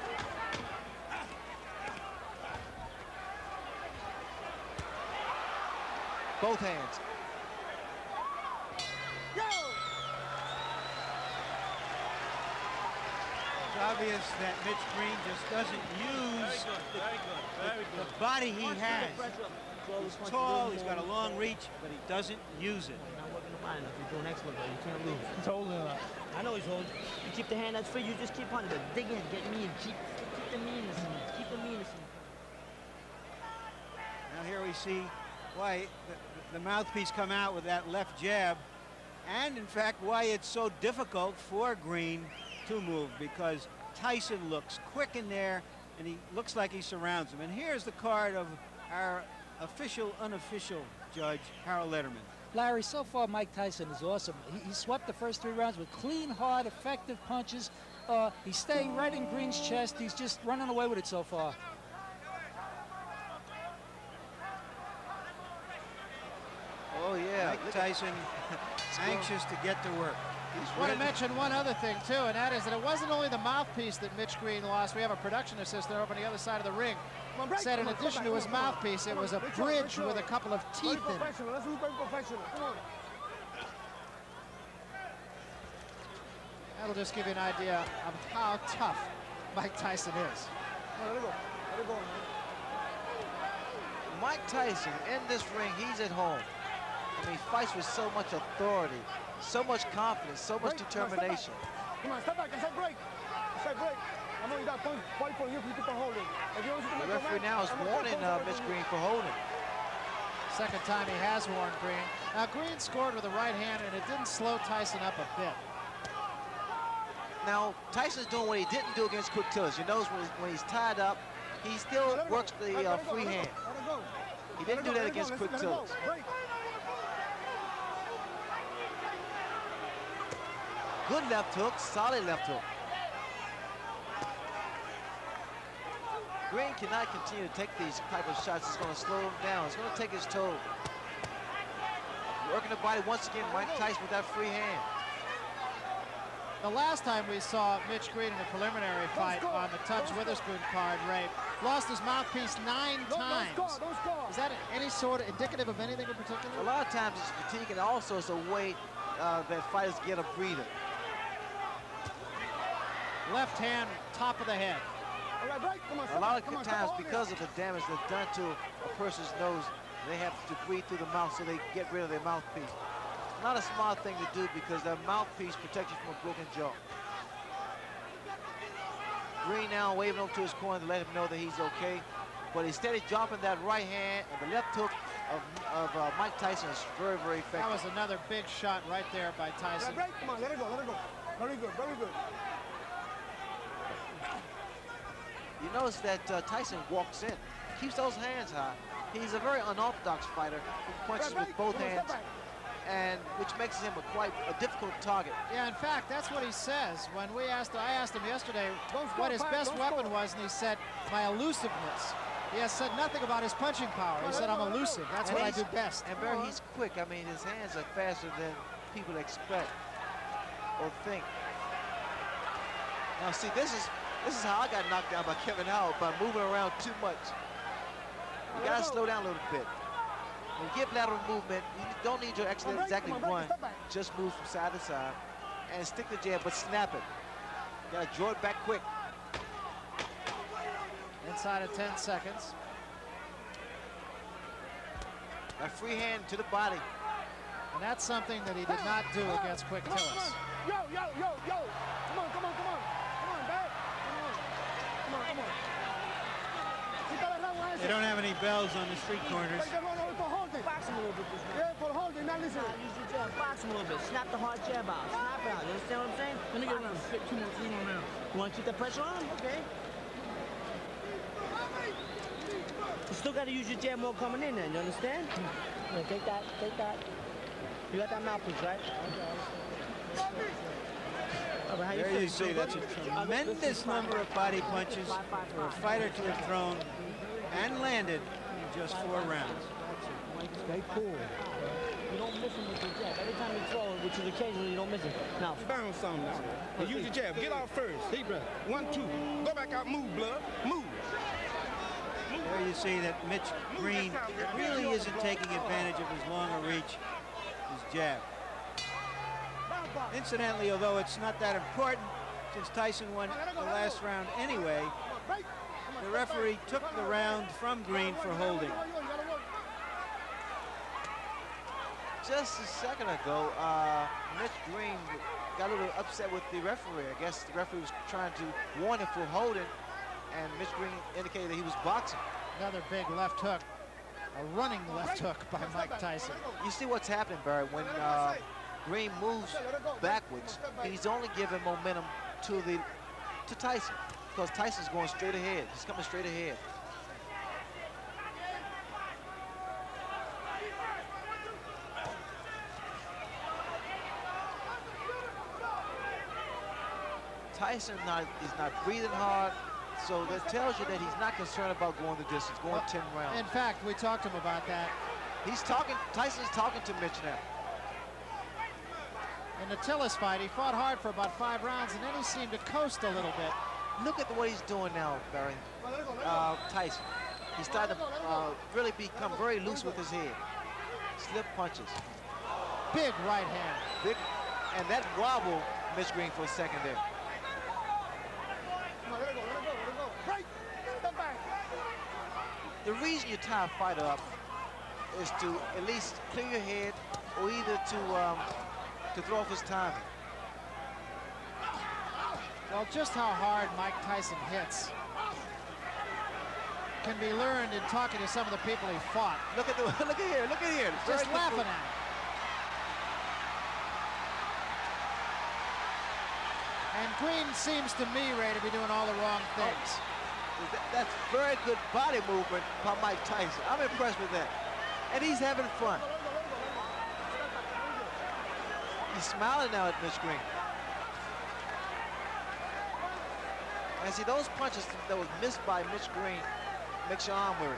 [SPEAKER 2] Both hands.
[SPEAKER 3] It's obvious that Mitch Green just doesn't use the body he has. He's tall, he's got a long reach, but he doesn't use it.
[SPEAKER 18] Not working the line. If you're doing excellent, though, you can't lose.
[SPEAKER 3] He's holding it up.
[SPEAKER 18] I know he's holding. You keep the hand that's free, you just keep hunting. But dig in, get mean, keep the meanness in it. Keep the meanness in it.
[SPEAKER 3] Now here we see why the mouthpiece come out with that left jab, and in fact why it's so difficult for Green to move, because Tyson looks quick in there and he looks like he surrounds him. And here's the card of our official, unofficial judge, Harold Letterman.
[SPEAKER 19] Larry, so far Mike Tyson is awesome. He swept the first 3 rounds with clean, hard, effective punches. He's staying right in Green's chest. He's just running away with it so far.
[SPEAKER 2] Oh, yeah.
[SPEAKER 3] Mike Tyson anxious to get to work.
[SPEAKER 17] I want to mention one other thing, too, and that is that it wasn't only the mouthpiece that Mitch Green lost. We have a production assistant over on the other side of the ring. Said in addition to his mouthpiece, it was a bridge with a couple of teeth in it. That'll just give you an idea of how tough Mike Tyson is.
[SPEAKER 2] Mike Tyson, in this ring, he's at home. I mean, he fights with so much authority, so much confidence, so much determination.
[SPEAKER 16] Come on, step back. I said break. I said break. I'm only that point for you to keep on holding.
[SPEAKER 2] The referee now is warning Mitch Green for holding.
[SPEAKER 17] Second time he has warned Green. Now, Green scored with the right hand, and it didn't slow Tyson up a bit.
[SPEAKER 2] Now, Tyson's doing what he didn't do against Quick Tillis. You notice when he's tied up, he still works the free hand. He didn't do that against Quick Tillis. Good left hook, solid left hook. Green cannot continue to take these type of shots. It's going to slow him down. It's going to take his toll. Working the body once again, Mike Tyson with that free hand.
[SPEAKER 17] The last time we saw Mitch Green in a preliminary fight on the Tubbs Witherspoon card, Ray, lost his mouthpiece 9 times. Is that any sort of indicative of anything in particular?
[SPEAKER 2] A lot of times it's fatigue, and also it's a way that fighters get a breather.
[SPEAKER 17] Left hand, top of the head.
[SPEAKER 2] A lot of times, because of the damage that's done to a person's nose, they have to breathe through the mouth, so they get rid of their mouthpiece. Not a smart thing to do, because that mouthpiece protects you from a broken jaw. Green now waving over to his corner to let him know that he's okay, but he's steady dropping that right hand, and the left hook of Mike Tyson is very, very effective.
[SPEAKER 17] That was another big shot right there by Tyson.
[SPEAKER 16] Come on, let it go, let it go. Very good, very good.
[SPEAKER 2] You notice that Tyson walks in, keeps those hands high. He's a very unorthodox fighter who punches with both hands, and which makes him quite a difficult target.
[SPEAKER 17] Yeah, in fact, that's what he says. When I asked him yesterday what his best weapon was, and he said, my elusiveness. He has said nothing about his punching power. He said, I'm elusive. That's what I do best.
[SPEAKER 2] And Barry, he's quick. I mean, his hands are faster than people expect or think. Now, see, this is how I got knocked down by Kevin Howard, by moving around too much. You gotta slow down a little bit. When you get lateral movement, you don't need your exactly run. Just move from side to side and stick the jab, but snap it. You gotta draw it back quick.
[SPEAKER 17] Inside of 10 seconds.
[SPEAKER 2] That free hand to the body.
[SPEAKER 17] And that's something that he did not do against Quick Tillis.
[SPEAKER 16] Yo, yo, yo, yo. Come on, come on, come on. Come on, back. Come on, come on.
[SPEAKER 3] They don't have any bells on the street corners.
[SPEAKER 18] Box him a little bit.
[SPEAKER 16] Yeah, for holding, not listening.
[SPEAKER 18] Use your jab, box him a little bit. Snap the hard jab out. Snap it out. You understand what I'm saying? Let me get around. 2 more now. You want to keep the pressure on? Okay. You still got to use your jab more coming in there. You understand? Yeah, take that. Take that. You got that mouthpiece, right? Okay.
[SPEAKER 3] There you see, that's a tremendous number of body punches for a fighter to have thrown and landed in just 4 rounds.
[SPEAKER 18] Stay cool. You don't miss him with your jab. Every time you throw it, which is occasionally, you don't miss him. Now,
[SPEAKER 10] bounce something now. And use your jab. Get off first. Deep breath. 1, 2. Go back out. Move, blood. Move.
[SPEAKER 3] There you see that Mitch Green really isn't taking advantage of his longer reach, his jab. Incidentally, although it's not that important, since Tyson won the last round anyway, the referee took the round from Green for holding.
[SPEAKER 2] Just a second ago, Mitch Green got a little upset with the referee. I guess the referee was trying to warn him for holding, and Mitch Green indicated that he was boxing.
[SPEAKER 17] Another big left hook, a running left hook by Mike Tyson.
[SPEAKER 2] You see what's happening, Barry, when Green moves backwards, he's only giving momentum to Tyson, because Tyson's going straight ahead. He's coming straight ahead. Tyson is not breathing hard, so that tells you that he's not concerned about going the distance, going 10 rounds.
[SPEAKER 17] In fact, we talked to him about that.
[SPEAKER 2] Tyson's talking to Mitch now.
[SPEAKER 17] In the Tillis fight, he fought hard for about 5 rounds, and then he seemed to coast a little bit.
[SPEAKER 2] Look at what he's doing now, Barry. Tyson. He's starting to really become very loose with his head. Slip punches.
[SPEAKER 17] Big right hand.
[SPEAKER 2] Big, and that wobbled Mitch Green for a second there. The reason you tie a fighter up is to at least clear your head, or either to throw off his timing.
[SPEAKER 17] Well, just how hard Mike Tyson hits can be learned in talking to some of the people he fought.
[SPEAKER 2] Look at here.
[SPEAKER 17] Just laughing at him. And Green seems to me, Ray, to be doing all the wrong things.
[SPEAKER 2] That's very good body movement by Mike Tyson. I'm impressed with that. And he's having fun. He's smiling now at Mitch Green. And see, those punches that was missed by Mitch Green makes your arm weary.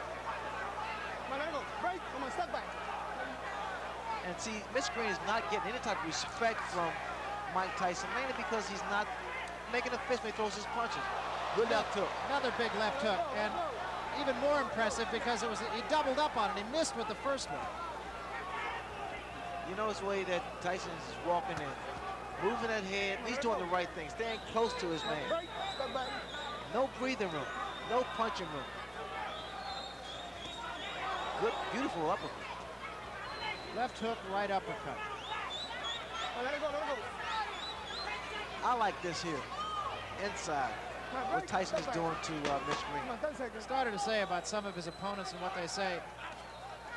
[SPEAKER 2] And see, Mitch Green is not getting any type of respect from Mike Tyson, mainly because he's not making a fist when he throws his punches. Good left hook.
[SPEAKER 17] Another big left hook, and even more impressive because he doubled up on it. He missed with the first one.
[SPEAKER 2] You notice the way that Tyson is walking in, moving that head. He's doing the right thing, staying close to his man. No breathing room, no punching room. Good, beautiful uppercut.
[SPEAKER 17] Left hook, right uppercut.
[SPEAKER 2] I like this here, inside. What Tyson is doing to Mitch Green.
[SPEAKER 17] Started to say about some of his opponents and what they say.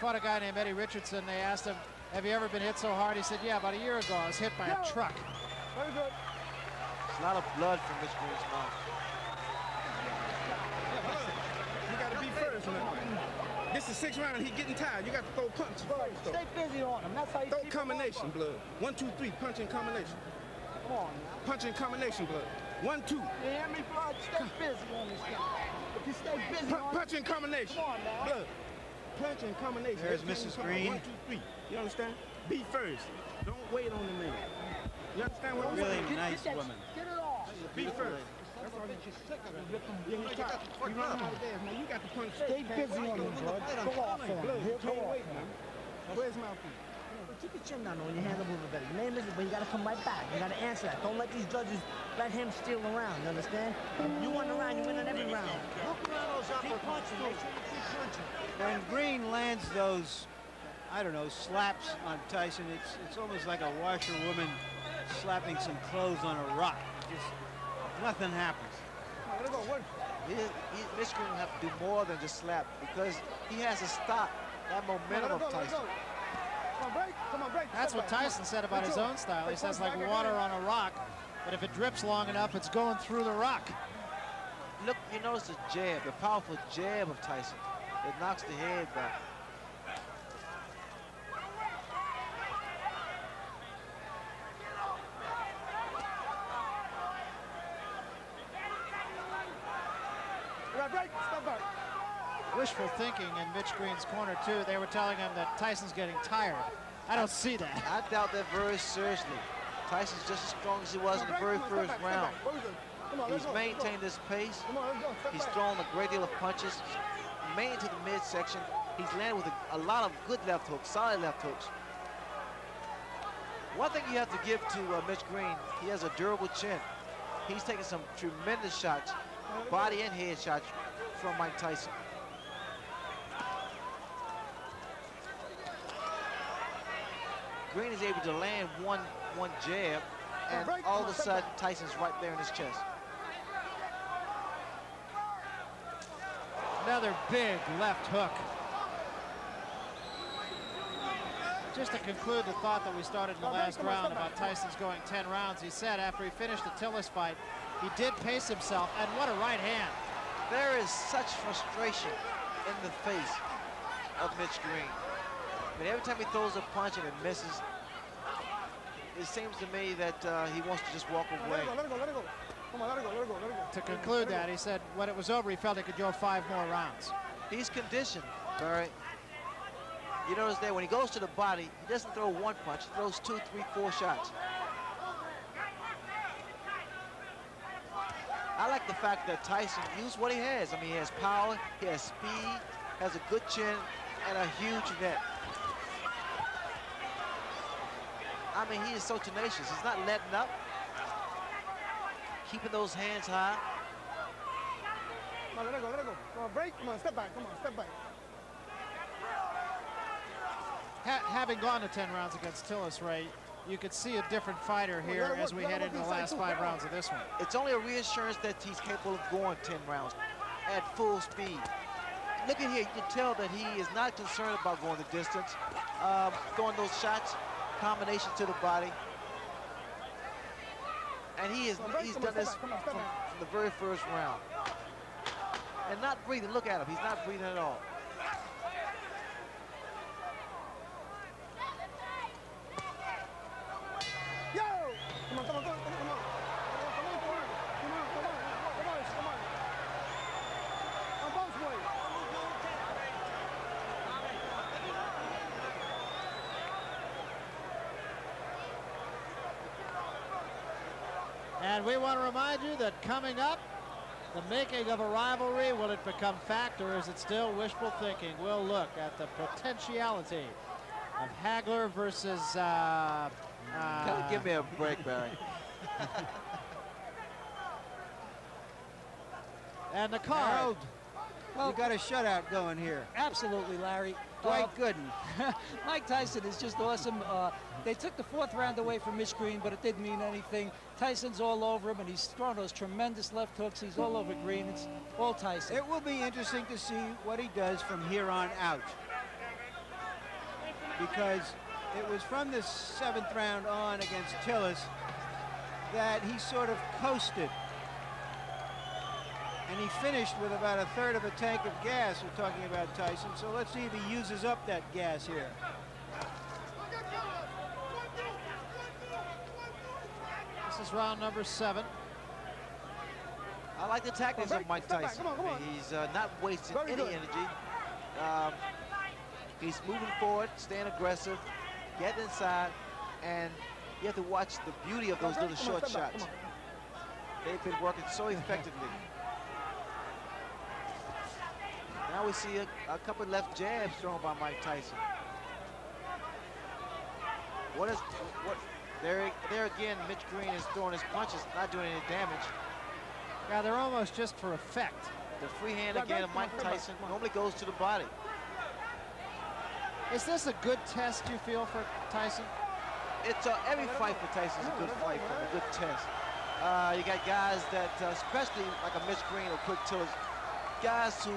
[SPEAKER 17] Fought a guy named Eddie Richardson. They asked him, have you ever been hit so hard? He said, yeah, about a year ago I was hit by a truck.
[SPEAKER 2] There's a lot of blood from Mitch Green's mouth.
[SPEAKER 10] You got to be first now. This is 6th round. He's getting tired. You got to throw punches.
[SPEAKER 18] Stay busy on him. That's how you
[SPEAKER 10] throw combination, blood. 1, 2, 3. Punch in combination.
[SPEAKER 18] Come on.
[SPEAKER 10] Punch in combination, blood. 1, 2.
[SPEAKER 18] You hear me, blood? Stay busy on this guy. If you stay busy
[SPEAKER 10] punch in combination.
[SPEAKER 18] Come on now.
[SPEAKER 10] Blood. Punch in combination.
[SPEAKER 3] There's Mrs. Green.
[SPEAKER 10] 1, 2, 3. You understand? Be first. Don't wait on the man. You understand what I'm saying?
[SPEAKER 3] Really nice woman.
[SPEAKER 18] Get it off.
[SPEAKER 10] Be first. You got to punch.
[SPEAKER 18] Stay busy on him, blood. Go off on him. Go off on him.
[SPEAKER 10] Where's mouthpiece?
[SPEAKER 18] Keep your chin down on your hand a little better. Your name is it, but you got to come right back. You got to answer that. Don't let these judges let him steal the round. You understand? You won the round, you win on every round. Look around those upper punching. Make sure you keep punching.
[SPEAKER 3] When Green lands those, I don't know, slaps on Tyson, it's almost like a washerwoman slapping some clothes on a rock. Just nothing happens.
[SPEAKER 2] Mitch Green will have to do more than just slap, because he has to stop that momentum of Tyson.
[SPEAKER 17] That's what Tyson said about his own style. He says, like water on a rock, but if it drips long enough, it's going through the rock.
[SPEAKER 2] Look, you notice the jab, the powerful jab of Tyson. It knocks the head back.
[SPEAKER 17] Wishful thinking in Mitch Green's corner, too. They were telling him that Tyson's getting tired. I don't see that.
[SPEAKER 2] I doubt that very seriously. Tyson's just as strong as he was in the very first round. He's maintained this pace. He's thrown a great deal of punches, mainly to the midsection. He's landed with a lot of good left hooks, solid left hooks. One thing you have to give to Mitch Green, he has a durable chin. He's taken some tremendous shots, body and head shots from Mike Tyson. Green is able to land one jab, and all of a sudden, Tyson's right there in his chest.
[SPEAKER 17] Another big left hook. Just to conclude the thought that we started in the last round about Tyson's going 10 rounds, he said after he finished the Tillis fight, he did pace himself, and what a right hand.
[SPEAKER 2] There is such frustration in the face of Mitch Green. I mean, every time he throws a punch and it misses, it seems to me that he wants to just walk away.
[SPEAKER 17] To conclude that, he said when it was over, he felt he could go 5 more rounds.
[SPEAKER 2] He's conditioned, Barry. You notice that when he goes to the body, he doesn't throw one punch, he throws 2, 3, 4 shots. I like the fact that Tyson used what he has. I mean, he has power, he has speed, has a good chin, and a huge net. I mean, he is so tenacious. He's not letting up, keeping those hands high.
[SPEAKER 16] Come on, let it go, let it go. Come on, break, come on, step back, come on, step back.
[SPEAKER 17] Having gone to 10 rounds against Tillis, Ray, you could see a different fighter here as we head into the last 5 rounds of this one.
[SPEAKER 2] It's only a reassurance that he's capable of going 10 rounds at full speed. Look at here, you can tell that he is not concerned about going the distance, throwing those shots, combinations to the body. And he's done this from the very first round. And not breathing, look at him, he's not breathing at all.
[SPEAKER 17] And we want to remind you that coming up, the making of a rivalry, will it become fact or is it still wishful thinking? We'll look at the potentiality of Hagler versus...
[SPEAKER 2] Give me a break, Barry.
[SPEAKER 17] And the card.
[SPEAKER 3] Harold, well, you got a shutout going here.
[SPEAKER 19] Absolutely, Larry.
[SPEAKER 3] Dwight Gooden.
[SPEAKER 19] Mike Tyson is just awesome. They took the 4th round away from Mitch Green, but it didn't mean anything. Tyson's all over him, and he's throwing those tremendous left hooks. He's all over Green. It's all Tyson.
[SPEAKER 3] It will be interesting to see what he does from here on out. Because it was from the 7th round on against Tillis that he sort of coasted. And he finished with about 1/3 of a tank of gas. We're talking about Tyson. So let's see if he uses up that gas here.
[SPEAKER 17] This is round number 7.
[SPEAKER 2] I like the tactics of Mike Tyson. He's not wasting any energy. He's moving forward, staying aggressive, getting inside, and you have to watch the beauty of those little short shots. They've been working so effectively. Now we see a couple left jabs thrown by Mike Tyson. There again, Mitch Green is throwing his punches, not doing any damage.
[SPEAKER 17] Yeah, they're almost just for effect.
[SPEAKER 2] The free hand again of Mike Tyson normally goes to the body.
[SPEAKER 17] Is this a good test, you feel, for Tyson?
[SPEAKER 2] It's every fight for Tyson is a good fight, a good test. You got guys that, especially like a Mitch Green or Quick Tillis, guys who,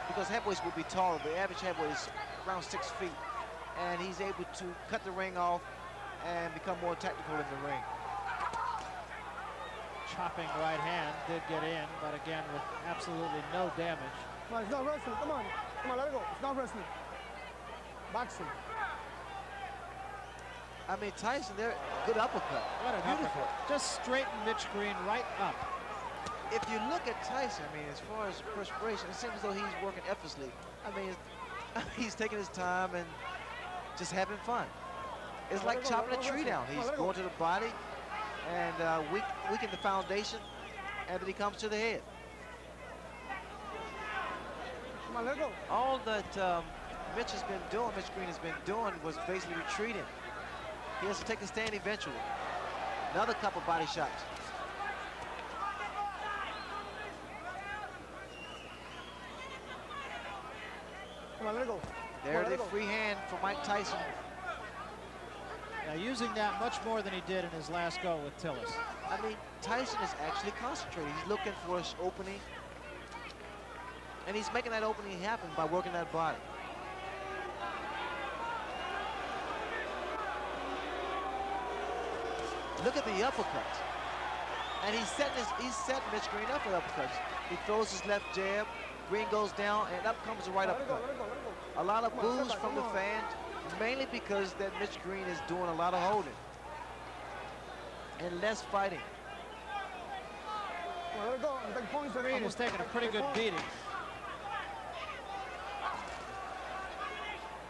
[SPEAKER 2] because heavyweights will be taller, the average heavyweight is around 6 feet, and he's able to cut the ring off and become more tactical in the ring.
[SPEAKER 17] Chopping right hand did get in, but again with absolutely no damage.
[SPEAKER 16] Come on, it's not wrestling. Come on, let it go. It's not wrestling. Boxing.
[SPEAKER 2] I mean, Tyson, they're good uppercut.
[SPEAKER 17] What an uppercut. Just straighten Mitch Green right up.
[SPEAKER 2] if you look at Tyson, I mean, as far as perspiration, it seems as though he's working effortlessly. I mean, he's taking his time and just having fun. It's like chopping a tree down. He's going to the body and weaken the foundation, and then he comes to the head.
[SPEAKER 16] Come on, let go.
[SPEAKER 2] All that Mitch Green has been doing was basically retreating. He has to take a stand eventually. Another couple body shots.
[SPEAKER 16] Come on, let go.
[SPEAKER 2] There's the free hand for Mike Tyson.
[SPEAKER 17] Now, using that much more than he did in his last go with Tillis.
[SPEAKER 2] I mean, Tyson is actually concentrating. He's looking for his opening. And he's making that opening happen by working that body. Look at the uppercuts. And he's setting Mitch Green up with uppercuts. He throws his left jab, Green goes down, and up comes the right uppercut. A lot of boos from the fans, mainly because that Mitch Green is doing a lot of holding and less fighting.
[SPEAKER 17] Green is taking a pretty good beating.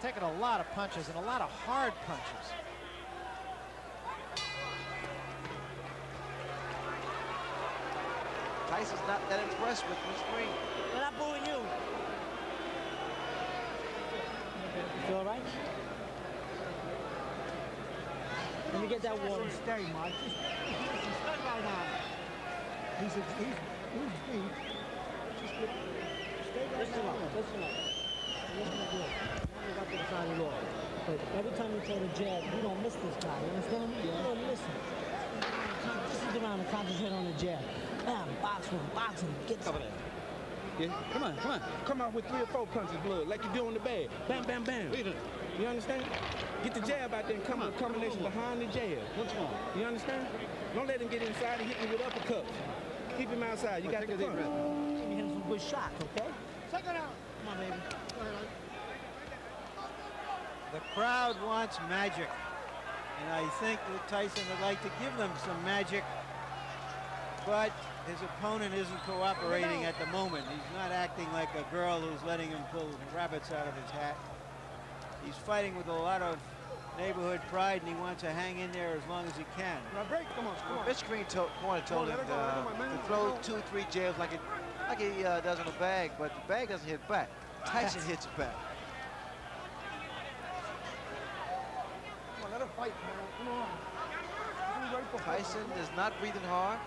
[SPEAKER 17] Taking a lot of punches and a lot of hard punches.
[SPEAKER 2] Tyson's not that impressed with Mitch Green.
[SPEAKER 18] They're not booing you. You feel all right? Let me get that water. Stay, Mike. He's stuck right now. He's deep. Just stay right listen now. Listen up. Listen up good. Now got to the side of the law. But every time you throw the jab, you don't miss this guy. You understand? Yeah. You don't miss him. Just sit around and concentrate on the jab. Bam, box him, get some.
[SPEAKER 10] Yeah, come on. Come out with 3 or 4 punches, blood, like you do in the bag. Bam, bam, bam. You understand? Get the jab out there and come with a combination behind the jab. What's wrong? You understand? Don't let him get inside and hit you with uppercuts. Keep him outside. You got the punch.
[SPEAKER 18] You hit him some good shots, okay?
[SPEAKER 16] Check it out.
[SPEAKER 18] Come on, baby.
[SPEAKER 3] The crowd wants magic, and I think that Tyson would like to give them some magic, but his opponent isn't cooperating at the moment. He's not acting like a girl who's letting him pull rabbits out of his hat. He's fighting with a lot of neighborhood pride, and he wants to hang in there as long as he can.
[SPEAKER 16] Now break, come on.
[SPEAKER 2] Mitch Green told him to throw 2 or 3 jabs like he does in the bag, but the bag doesn't hit back. Tyson hits it back.
[SPEAKER 16] Come on, let him fight, man. Come on.
[SPEAKER 2] Tyson is not breathing hard.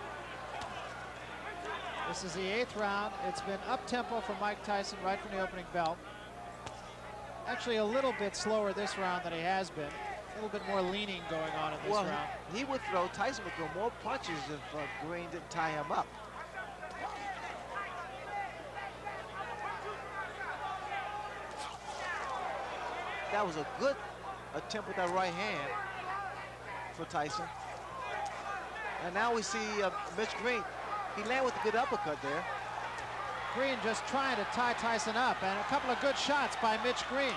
[SPEAKER 17] This is the 8th round. It's been up-tempo for Mike Tyson right from the opening bell. Actually, a little bit slower this round than he has been. A little bit more leaning going on in this round.
[SPEAKER 2] Tyson would throw more punches if Green didn't tie him up. That was a good attempt with that right hand for Tyson. And now we see Mitch Green. He landed with a good uppercut there.
[SPEAKER 17] Green just trying to tie Tyson up, and a couple of good shots by Mitch Green.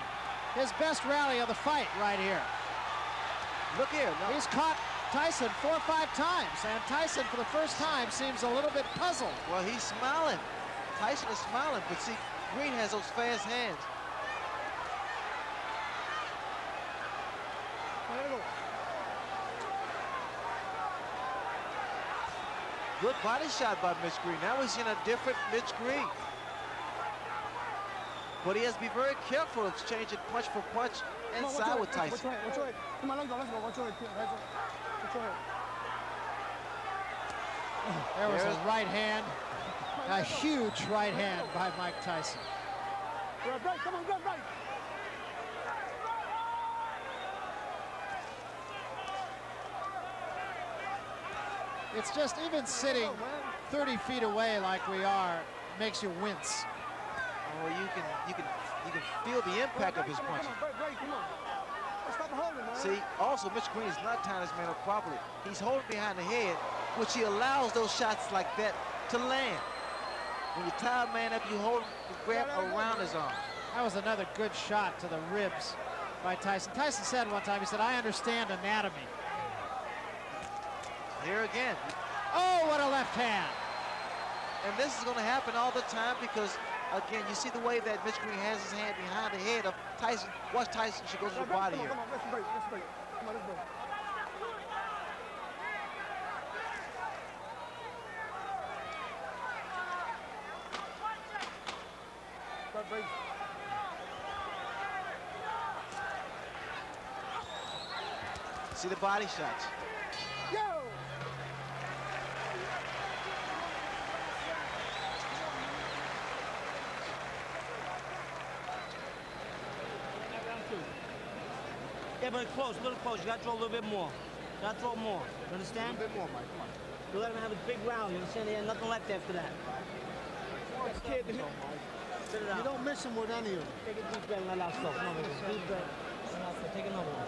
[SPEAKER 17] His best rally of the fight right here.
[SPEAKER 2] Look here. No.
[SPEAKER 17] He's caught Tyson 4 or 5 times, and Tyson for the first time seems a little bit puzzled.
[SPEAKER 2] Well, he's smiling. Tyson is smiling, but see, Green has those fast hands. Good body shot by Mitch Green. Now we're seeing a different Mitch Green. But he has to be very careful of changing punch for punch inside with Tyson.
[SPEAKER 16] Watch your head. Come on, let's go. Watch your head. Watch your head.
[SPEAKER 17] There was a right hand. A huge right hand by Mike Tyson.
[SPEAKER 16] Right, come on, right.
[SPEAKER 17] It's just even sitting 30 feet away like we are makes you wince.
[SPEAKER 2] Oh, you can feel the impact of his punches. See, also Mitch Green is not tying his man up properly. He's holding behind the head, which he allows those shots like that to land. When you tie a man up, you hold him, you grab around his arm.
[SPEAKER 17] That was another good shot to the ribs by Tyson. Tyson said one time, he said, "I understand anatomy."
[SPEAKER 2] Here again.
[SPEAKER 17] Oh, what a left hand.
[SPEAKER 20] And this is going to happen all the time because, again, you see the way that Mitch Green has his hand behind the head of Tyson. Watch Tyson should go to the body here.
[SPEAKER 16] Come on, let's break, let's break. Come on, let's break. Start break.
[SPEAKER 20] See the body shots.
[SPEAKER 16] Yo!
[SPEAKER 18] Yeah, but close, a little close. You gotta throw a little bit more. You gotta throw more. You understand?
[SPEAKER 16] A little bit more, Mike. Come on.
[SPEAKER 18] You let him have a big round. You understand? They had nothing left after that.
[SPEAKER 16] Kid,
[SPEAKER 18] Spit it out.
[SPEAKER 16] you don't miss him with any of them.
[SPEAKER 18] Take a deep breath and let out slow. Come on, baby. Deep breath. Let out slow. Take another one.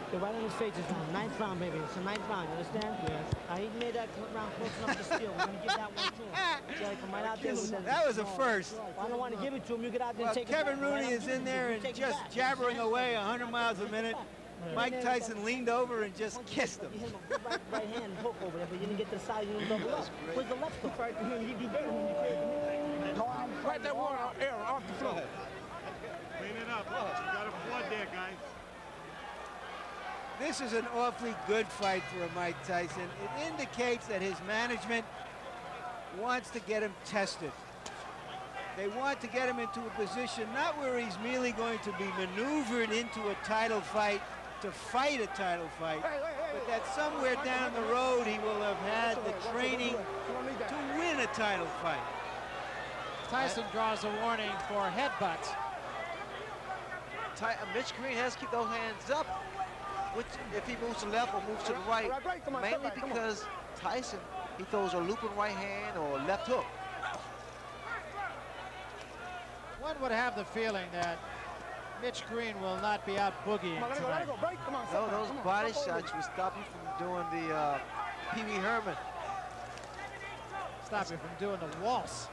[SPEAKER 18] Get right in his face this time. Ninth round, baby. It's a ninth round. You understand? Yes. He made that round close enough to steal. We're gonna give that one to him. You gotta come right out there with
[SPEAKER 3] That was a first.
[SPEAKER 18] I don't want to give it to him. You get out there and take
[SPEAKER 3] Kevin
[SPEAKER 18] it back.
[SPEAKER 3] Rooney is in there and just jabbering away 100 miles a minute. Mike Tyson leaned over and just kissed him.
[SPEAKER 18] You hit him a right hand hook over there, but you didn't get to the side. You didn't double up. Where's the left hook? Right here. You do better when you take
[SPEAKER 16] Right that water out air off the floor.
[SPEAKER 15] Clean it up. You got a flood there, guys.
[SPEAKER 3] This is an awfully good fight for Mike Tyson. It indicates that his management wants to get him tested. They want to get him into a position not where he's merely going to be maneuvered into a title fight to fight a title fight, but that somewhere down the road he will have had the training to win a title fight.
[SPEAKER 17] Tyson draws a warning for headbutts.
[SPEAKER 20] Mitch Green has to keep those hands up, which if he moves to the left or moves to the right, mainly because Tyson, he throws a looping right hand or left hook.
[SPEAKER 17] One would have the feeling that Mitch Green will not be out boogieing tonight.
[SPEAKER 20] No, those body shots will stop you from doing the Pee Wee Herman.
[SPEAKER 17] Stop you from doing the waltz.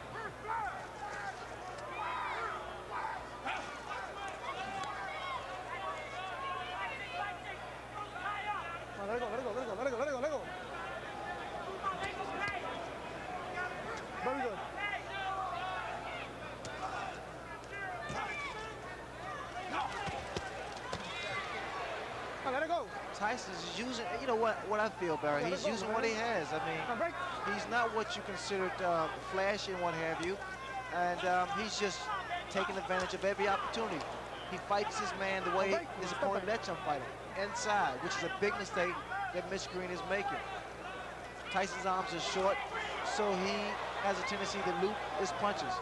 [SPEAKER 16] Let it go, let it go, let it go, let it go, let it go, let it go. Very good. Let it go.
[SPEAKER 20] Tyson's using, you know what I feel, Barry, he's using what he has. I mean, he's not what you considered flashy and what have you, and he's just taking advantage of every opportunity. He fights his man the way his opponent lets him fight him, inside, which is a big mistake that Mitch Green is making. Tyson's arms are short, so he has a tendency to loop his punches.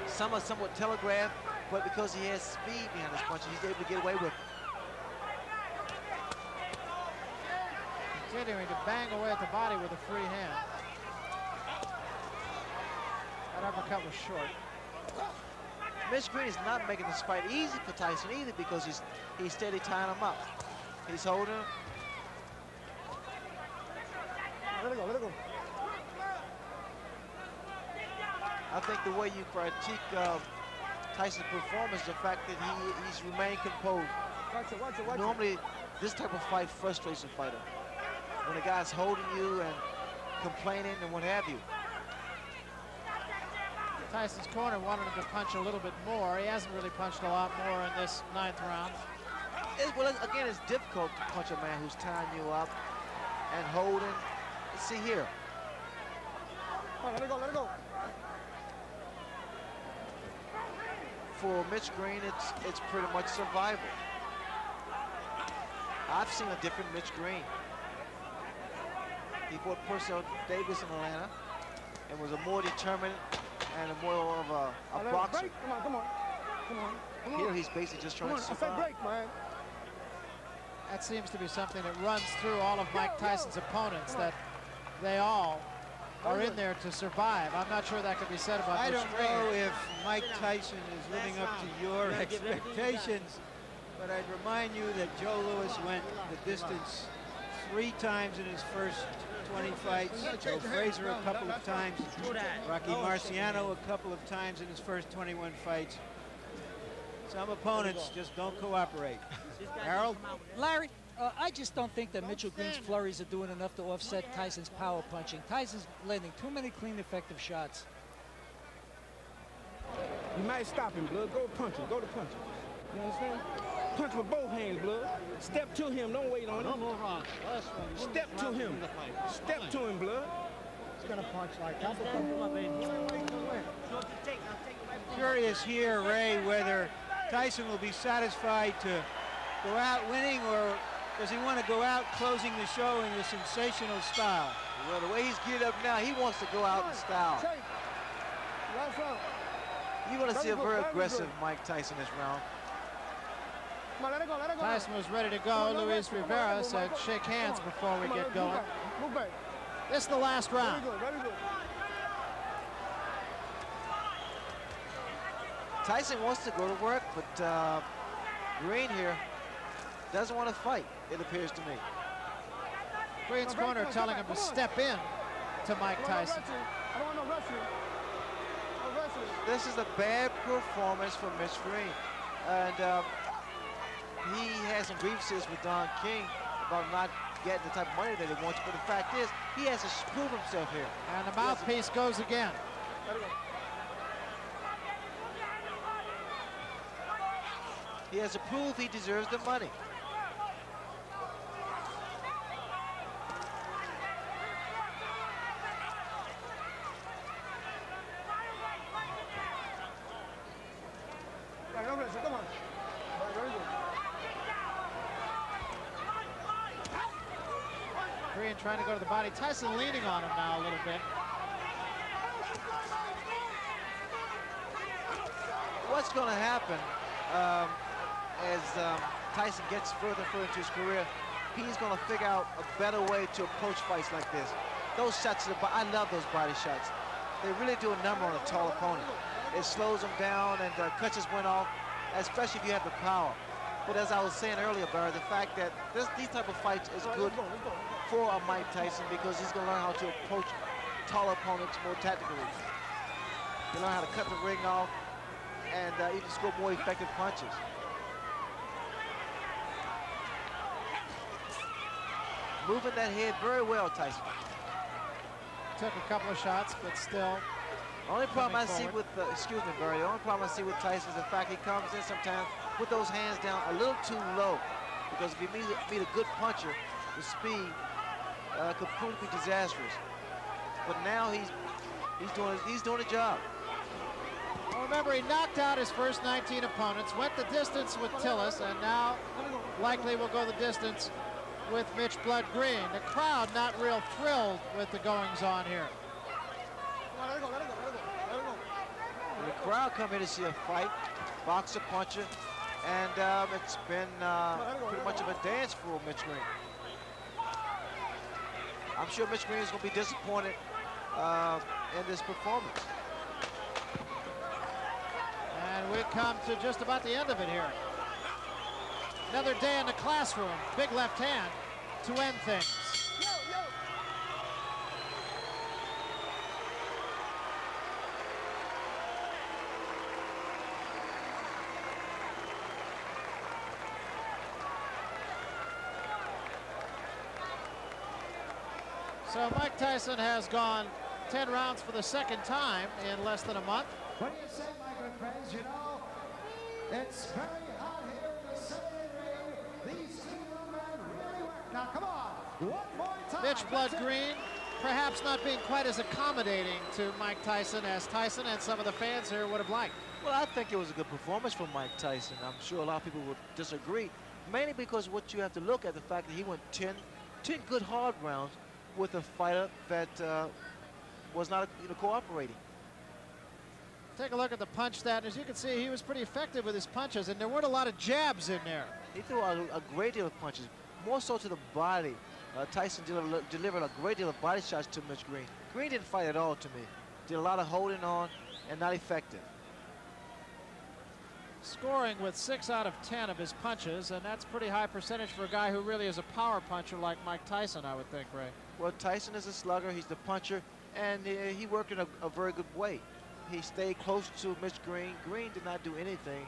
[SPEAKER 20] Some are somewhat telegraphed, but because he has speed behind his punches, he's able to get away with it.
[SPEAKER 17] Continuing to bang away at the body with a free hand. That uppercut was short.
[SPEAKER 20] Mitch Green is not making this fight easy for Tyson either because he's steady tying him up. He's holding him.
[SPEAKER 16] Let it go, let it go.
[SPEAKER 20] I think the way you critique Tyson's performance is the fact that he's remained composed.
[SPEAKER 16] Watch it, watch it, watch
[SPEAKER 20] Normally, this type of fight frustrates a fighter. When a guy's holding you and complaining and what have you.
[SPEAKER 17] Tyson's corner wanted him to punch a little bit more. He hasn't really punched a lot more in this 9th round.
[SPEAKER 20] Well, again, it's difficult to punch a man who's tying you up and holding. Let's see here.
[SPEAKER 16] Let it go, let it go.
[SPEAKER 20] For Mitch Green, it's pretty much survival. I've seen a different Mitch Green. He fought Purcell Davis in Atlanta and was a more determined and a more of a boxer.
[SPEAKER 16] Break. Come on, come on. Come on. Come
[SPEAKER 20] Here
[SPEAKER 16] on.
[SPEAKER 20] he's basically just trying to survive.
[SPEAKER 16] I said break, man.
[SPEAKER 17] That seems to be something that runs through all of Mike Tyson's opponents, that they all are in there to survive. I'm not sure that could be said about
[SPEAKER 3] I
[SPEAKER 17] Mitch
[SPEAKER 3] don't
[SPEAKER 17] Green.
[SPEAKER 3] know if Mike Tyson is living up to your expectations, but I'd remind you that Joe Louis went the distance 3 times in his first 20 fights. Joe Frazier a couple of times. Rocky Marciano a couple of times in his first 21 fights. Some opponents just don't cooperate. Harold?
[SPEAKER 19] Larry, I just don't think that Mitchell Green's flurries are doing enough to offset Tyson's power punching. Tyson's landing too many clean, effective shots.
[SPEAKER 15] You might stop him, Blood. Go punch him. Go to punch him. You understand? Punch with both hands, Blood. Step to him. Don't wait on him. Step to him. Step to him, Blood.
[SPEAKER 3] He's going to punch like that.
[SPEAKER 21] Curious here, Ray, whether Tyson will be satisfied to go out winning, or does he want to go out closing the show in a sensational style?
[SPEAKER 20] Well, the way he's geared up now, he wants to go out in style. You're going to see a very aggressive Mike Tyson this round.
[SPEAKER 17] Tyson was ready to go. Luis Rivera said shake hands before we get going. This is the last round.
[SPEAKER 20] Tyson wants to go to work, but Green here doesn't want to fight, it appears to me.
[SPEAKER 17] Green's corner telling him to step in to Mike Tyson.
[SPEAKER 20] This is a bad performance for Mitch Green. And he has some grievances with Don King about not getting the type of money that he wants. But the fact is, he has to prove himself here.
[SPEAKER 17] And the mouthpiece goes again.
[SPEAKER 20] He has to prove he deserves the money.
[SPEAKER 17] Green trying to go to the body. Tyson leaning on him now a little bit.
[SPEAKER 20] What's going to happen as Tyson gets further and further into his career, he's going to figure out a better way to approach fights like this. Those shots, I love those body shots. They really do a number on a tall opponent. It slows them down and cuts his wind off, especially if you have the power. But as I was saying earlier, Barry, the fact that these type of fights is good for a Mike Tyson because he's going to learn how to approach tall opponents more tactically. He'll learn how to cut the ring off and even score more effective punches. Moving that head very well, Tyson.
[SPEAKER 17] Took a couple of shots, but still.
[SPEAKER 20] The only problem I see with, excuse me, Barry, the only problem I see with Tyson is the fact he comes in sometimes with those hands down a little too low. Because if you meet a good puncher, the speed could prove to be disastrous. But now he's doing a job.
[SPEAKER 17] Well, remember, he knocked out his first 19 opponents, went the distance with Tillis, and now likely will go the distance with Mitch Blood Green. The crowd not real thrilled with the goings-on here.
[SPEAKER 20] The crowd come here to see a fight, boxer, puncher, and it's been pretty much of a dance for Mitch Green. I'm sure Mitch Green is going to be disappointed in this performance.
[SPEAKER 17] And we come to just about the end of it here. Another day in the classroom. Big left hand to end things. So Mike Tyson has gone 10 rounds for the second time in less than a month.
[SPEAKER 11] What do you say, my good friends? You know, it's very hot here in the Sunday ring. These two men really work. Now, come on, one more time.
[SPEAKER 17] Mitch Blood Green, perhaps not being quite as accommodating to Mike Tyson as Tyson and some of the fans here would have liked.
[SPEAKER 20] Well, I think it was a good performance from Mike Tyson. I'm sure a lot of people would disagree, mainly because what you have to look at the fact that he went 10 good hard rounds with a fighter that was not cooperating.
[SPEAKER 17] Take a look at the punch stat. As you can see, he was pretty effective with his punches, and there weren't a lot of jabs in there.
[SPEAKER 20] He threw a great deal of punches, more so to the body. Tyson delivered a great deal of body shots to Mitch Green. Green didn't fight at all to me. Did a lot of holding on and not effective.
[SPEAKER 17] Scoring with 6 out of 10 of his punches, and that's pretty high percentage for a guy who really is a power puncher like Mike Tyson, I would think, Ray.
[SPEAKER 20] Well, Tyson is a slugger. He's the puncher, and he worked in a very good way. He stayed close to Mitch Green. Green did not do anything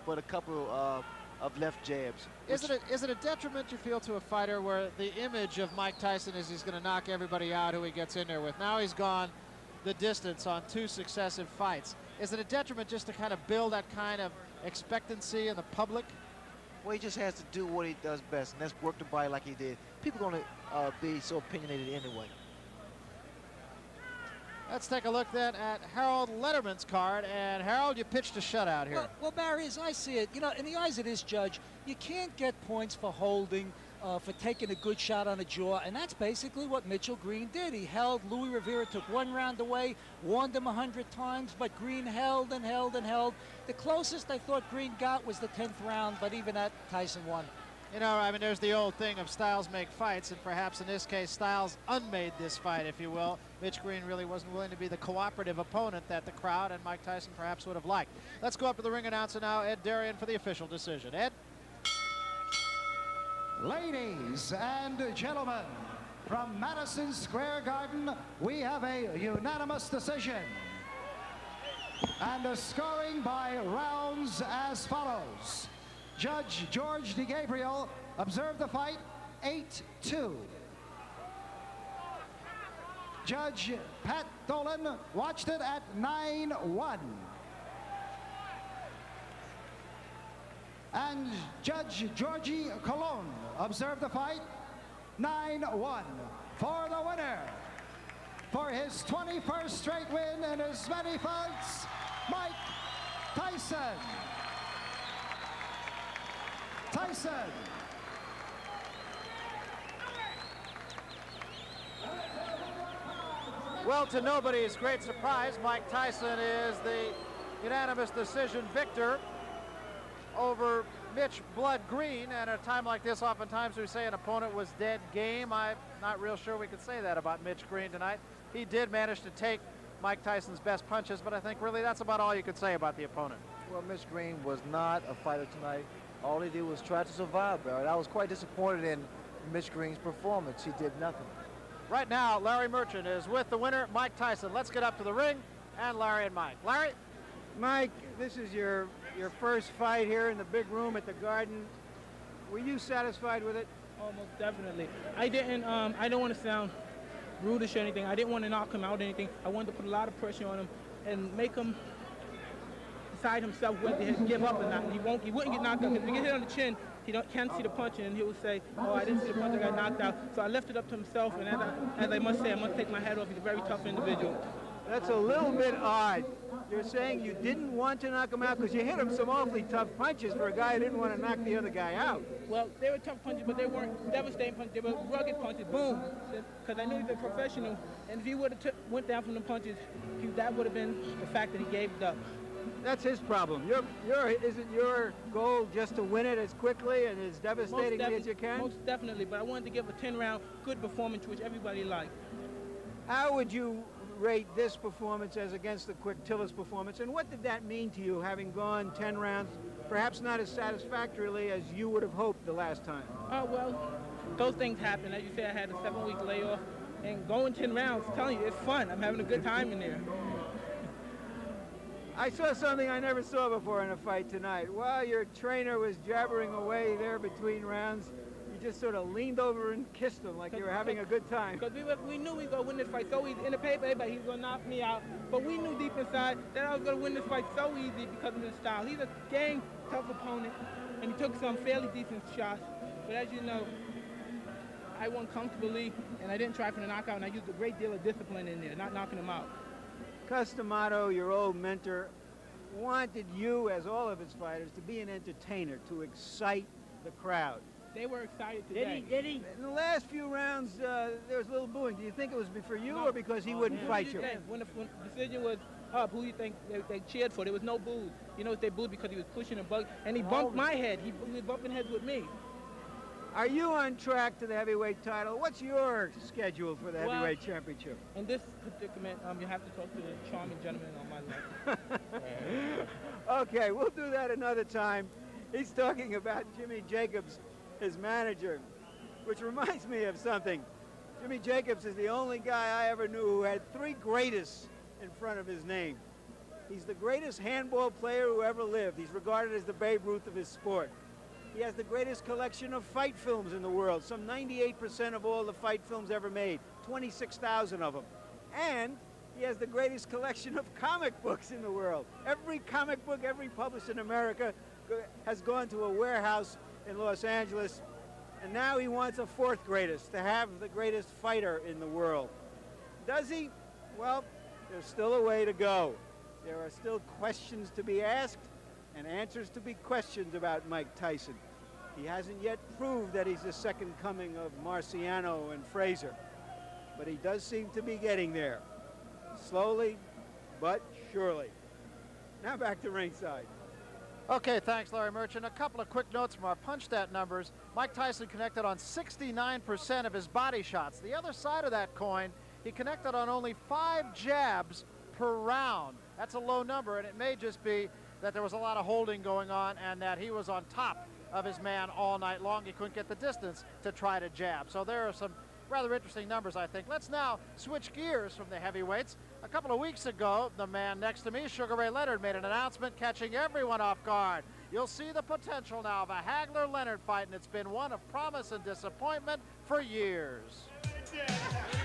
[SPEAKER 20] but a couple of left jabs.
[SPEAKER 17] Is it a detriment, you feel, to a fighter where the image of Mike Tyson is he's going to knock everybody out who he gets in there with? Now he's gone the distance on 2 successive fights. Is it a detriment just to kind of build that kind of expectancy in the public?
[SPEAKER 20] Well, he just has to do what he does best, and that's work the body like he did. People are going to be so opinionated anyway.
[SPEAKER 17] Let's take a look then at Harold Letterman's card. And Harold, you pitched a shutout here.
[SPEAKER 19] Well, Barry, as I see it, you know, in the eyes of this judge, you can't get points for holding, for taking a good shot on a jaw, and that's basically what Mitchell Green did. He held. Louis Rivera took 1 round away, warned him 100 times, but Green held and held and held. The closest I thought Green got was the 10th round, but even that, Tyson won.
[SPEAKER 17] You know, I mean, there's the old thing of styles make fights, and perhaps in this case, Styles unmade this fight, if you will. Mitch Green really wasn't willing to be the cooperative opponent that the crowd and Mike Tyson perhaps would have liked. Let's go up to the ring announcer now, Ed Darian, for the official decision. Ed?
[SPEAKER 11] Ladies and gentlemen, from Madison Square Garden, we have a unanimous decision. And a scoring by rounds as follows. Judge George DeGabriel observed the fight 8-2. Judge Pat Dolan watched it at 9-1. And Judge Georgie Colon observed the fight 9-1 for the winner. For his 21st straight win in as many fights, Mike Tyson. Tyson.
[SPEAKER 17] Well, to nobody's great surprise, Mike Tyson is the unanimous decision victor over Mitch Blood Green. And at a time like this, oftentimes we say an opponent was dead game. I'm not real sure we could say that about Mitch Green tonight. He did manage to take Mike Tyson's best punches, but I think really that's about all you could say about the opponent.
[SPEAKER 2] Well, Mitch Green was not a fighter tonight. All he did was try to survive, Barrett. I was quite disappointed in Mitch Green's performance. He did nothing.
[SPEAKER 17] Right now, Larry Merchant is with the winner, Mike Tyson. Let's get up to the ring, and Larry and Mike. Larry?
[SPEAKER 3] Mike, this is your first fight here in the big room at the Garden. Were you satisfied with it?
[SPEAKER 10] Almost definitely. I don't want to sound rudish or anything. I didn't want to knock him out or anything. I wanted to put a lot of pressure on him and make him decide himself whether to give up or not. And he wouldn't get knocked out, because if he get hit on the chin, he can't see the punch, and he will say, oh, I didn't see the punch, I got knocked out. So I left it up to himself, and as I must say, I must take my hat off. He's a very tough individual.
[SPEAKER 3] That's a little bit odd. You're saying you didn't want to knock him out because you hit him some awfully tough punches for a guy who didn't want to knock the other guy out.
[SPEAKER 10] Well, they were tough punches, but they weren't devastating punches. They were rugged punches, boom. Because I knew he was a professional, and if he would have went down from the punches, that would have been the fact that he gave it up.
[SPEAKER 3] That's his problem. Isn't your goal just to win it as quickly and as devastatingly as you can?
[SPEAKER 10] Most definitely, but I wanted to give a 10-round good performance, which everybody liked.
[SPEAKER 3] How would you rate this performance as against the quick Tillis performance, and what did that mean to you, having gone 10 rounds, perhaps not as satisfactorily as you would have hoped the last time?
[SPEAKER 10] Well, those things happen. As you say, I had a 7-week layoff, and going 10 rounds, I'm telling you, it's fun. I'm having a good time in there.
[SPEAKER 3] I saw something I never saw before in a fight tonight. While your trainer was jabbering away there between rounds, you just sort of leaned over and kissed him like you were having a good time.
[SPEAKER 10] Because we knew we were going to win this fight so easy. In the paper, everybody, he was going to knock me out. But we knew deep inside that I was going to win this fight so easy because of his style. He's a game, tough opponent, and he took some fairly decent shots. But as you know, I won comfortably, and I didn't try for the knockout, and I used a great deal of discipline in there, not knocking him out.
[SPEAKER 3] Customato, your old mentor, wanted you, as all of his fighters, to be an entertainer, to excite the crowd.
[SPEAKER 10] They were excited today.
[SPEAKER 3] Did he? In the last few rounds, there was a little booing. Do you think it was for you or because he wouldn't fight you?
[SPEAKER 10] When the decision was up, who you think they cheered for? There was no booze. You know, they booed because he was pushing and bugging, and he bumped my head. He was bumping heads with me.
[SPEAKER 3] Are you on track to the heavyweight title? What's your schedule for the heavyweight championship?
[SPEAKER 10] In this predicament, you have to talk to the charming gentleman on my left.
[SPEAKER 3] Okay, we'll do that another time. He's talking about Jimmy Jacobs, his manager, which reminds me of something. Jimmy Jacobs is the only guy I ever knew who had 3 greatest in front of his name. He's the greatest handball player who ever lived. He's regarded as the Babe Ruth of his sport. He has the greatest collection of fight films in the world, some 98% of all the fight films ever made, 26,000 of them. And he has the greatest collection of comic books in the world. Every comic book ever published in America has gone to a warehouse in Los Angeles, and now he wants a fourth greatest, to have the greatest fighter in the world. Does he? Well, there's still a way to go. There are still questions to be asked and answers to be questioned about Mike Tyson. He hasn't yet proved that he's the second coming of Marciano and Frazier, but he does seem to be getting there. Slowly, but surely. Now back to ringside.
[SPEAKER 17] Okay, thanks, Larry Merchant. A couple of quick notes from our punch stat numbers. Mike Tyson connected on 69% of his body shots. The other side of that coin, he connected on only 5 jabs per round. That's a low number, and it may just be that there was a lot of holding going on and that he was on top of his man all night long. He couldn't get the distance to try to jab. So there are some rather interesting numbers, I think. Let's now switch gears from the heavyweights. A couple of weeks ago, the man next to me, Sugar Ray Leonard, made an announcement catching everyone off guard. You'll see the potential now of a Hagler-Leonard fight, and it's been one of promise and disappointment for years.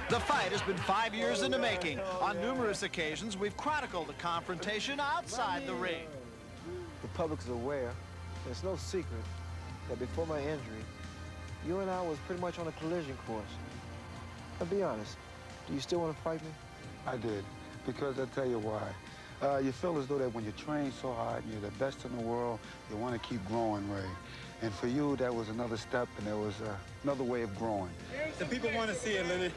[SPEAKER 1] The fight has been 5 years in the making. On numerous occasions, we've chronicled the confrontation outside the ring.
[SPEAKER 2] The public's aware, it's no secret, that before my injury, you and I was pretty much on a collision course. Now be honest, do you still want to fight me?
[SPEAKER 4] I did, because I'll tell you why. You feel as though that when you train so hard, you're the best in the world, you want to keep growing, Ray. And for you, that was another step, and there was another way of growing.
[SPEAKER 22] The people want to see it, Leonard.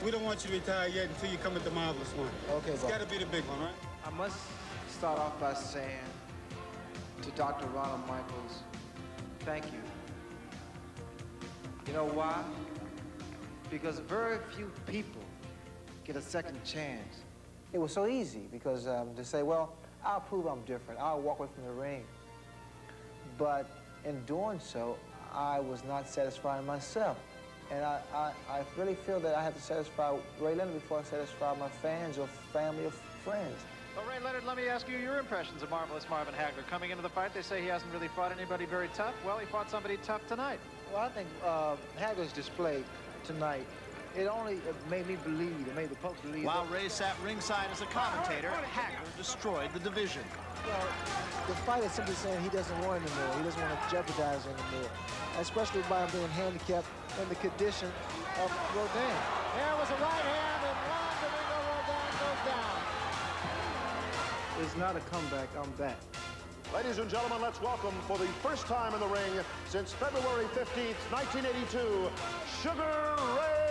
[SPEAKER 22] We don't want you to retire yet until you come with the marvelous one.
[SPEAKER 2] Okay,
[SPEAKER 22] it's got to be the big one, right?
[SPEAKER 2] I must start off by saying to Dr. Ronald Michaels, thank you. You know why? Because very few people get a second chance. It was so easy because to say, well, I'll prove I'm different. I'll walk away from the ring. But in doing so, I was not satisfying myself. And I really feel that I have to satisfy Ray Leonard before I satisfy my fans or family or friends.
[SPEAKER 17] Well, Ray Leonard, let me ask you your impressions of Marvelous Marvin Hagler. Coming into the fight, they say he hasn't really fought anybody very tough. Well, he fought somebody tough tonight.
[SPEAKER 2] Well, I think Hagler's display tonight, it only made me believe, it made the public believe.
[SPEAKER 1] While Ray sat ringside as a commentator, Hagler destroyed the division.
[SPEAKER 2] Well, the fight is simply saying he doesn't want anymore. He doesn't want to jeopardize anymore, especially by him being handicapped in the condition of Rodin.
[SPEAKER 17] There was a right hand, and Juan Domingo Rodin goes down.
[SPEAKER 2] It's not a comeback, I'm back.
[SPEAKER 23] Ladies and gentlemen, let's welcome for the first time in the ring since February 15th, 1982, Sugar Ray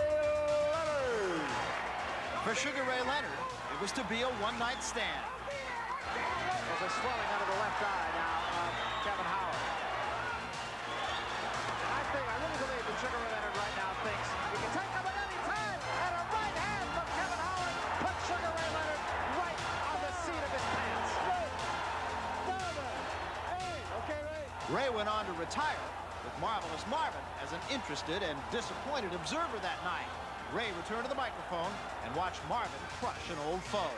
[SPEAKER 23] Leonard.
[SPEAKER 1] For Sugar Ray Leonard, it was to be a one-night stand.
[SPEAKER 17] There's a swelling under the left eye now of Kevin Howard. And I really believe that Sugar Ray Leonard right now thinks he can take him at any time, and a right hand from Kevin Howard puts Sugar Ray Leonard right on the seat of his pants. Okay, Ray.
[SPEAKER 1] Ray went on to retire, with Marvelous Marvin as an interested and disappointed observer that night. Ray returned to the microphone and watched Marvin crush an old foe.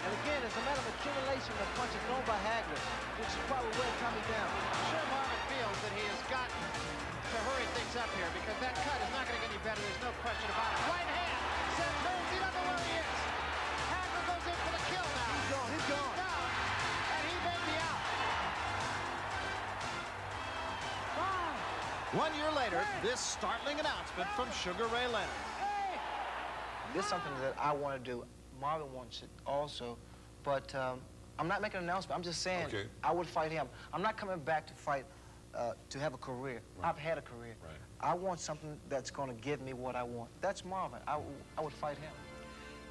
[SPEAKER 2] And again, it's a matter of accumulation of punches thrown by Hagler, which is probably where Tommy down.
[SPEAKER 17] I'm sure Marvin feels that he has got to hurry things up here because that cut is not going to get any better. There's no question about it. Right hand. Seth turns. He doesn't know where he is. Hagler goes in for the kill now.
[SPEAKER 2] He's gone. He's gone.
[SPEAKER 17] Down, and he may be out.
[SPEAKER 1] 1 year later, this startling announcement from Sugar Ray Leonard.
[SPEAKER 2] This is something that I want to do. Marvin wants it also, but I'm not making an announcement. I'm just saying I would fight him. I'm not coming back to fight to have a career. Right. I've had a career. Right. I want something that's going to give me what I want. That's Marvin. I would fight him.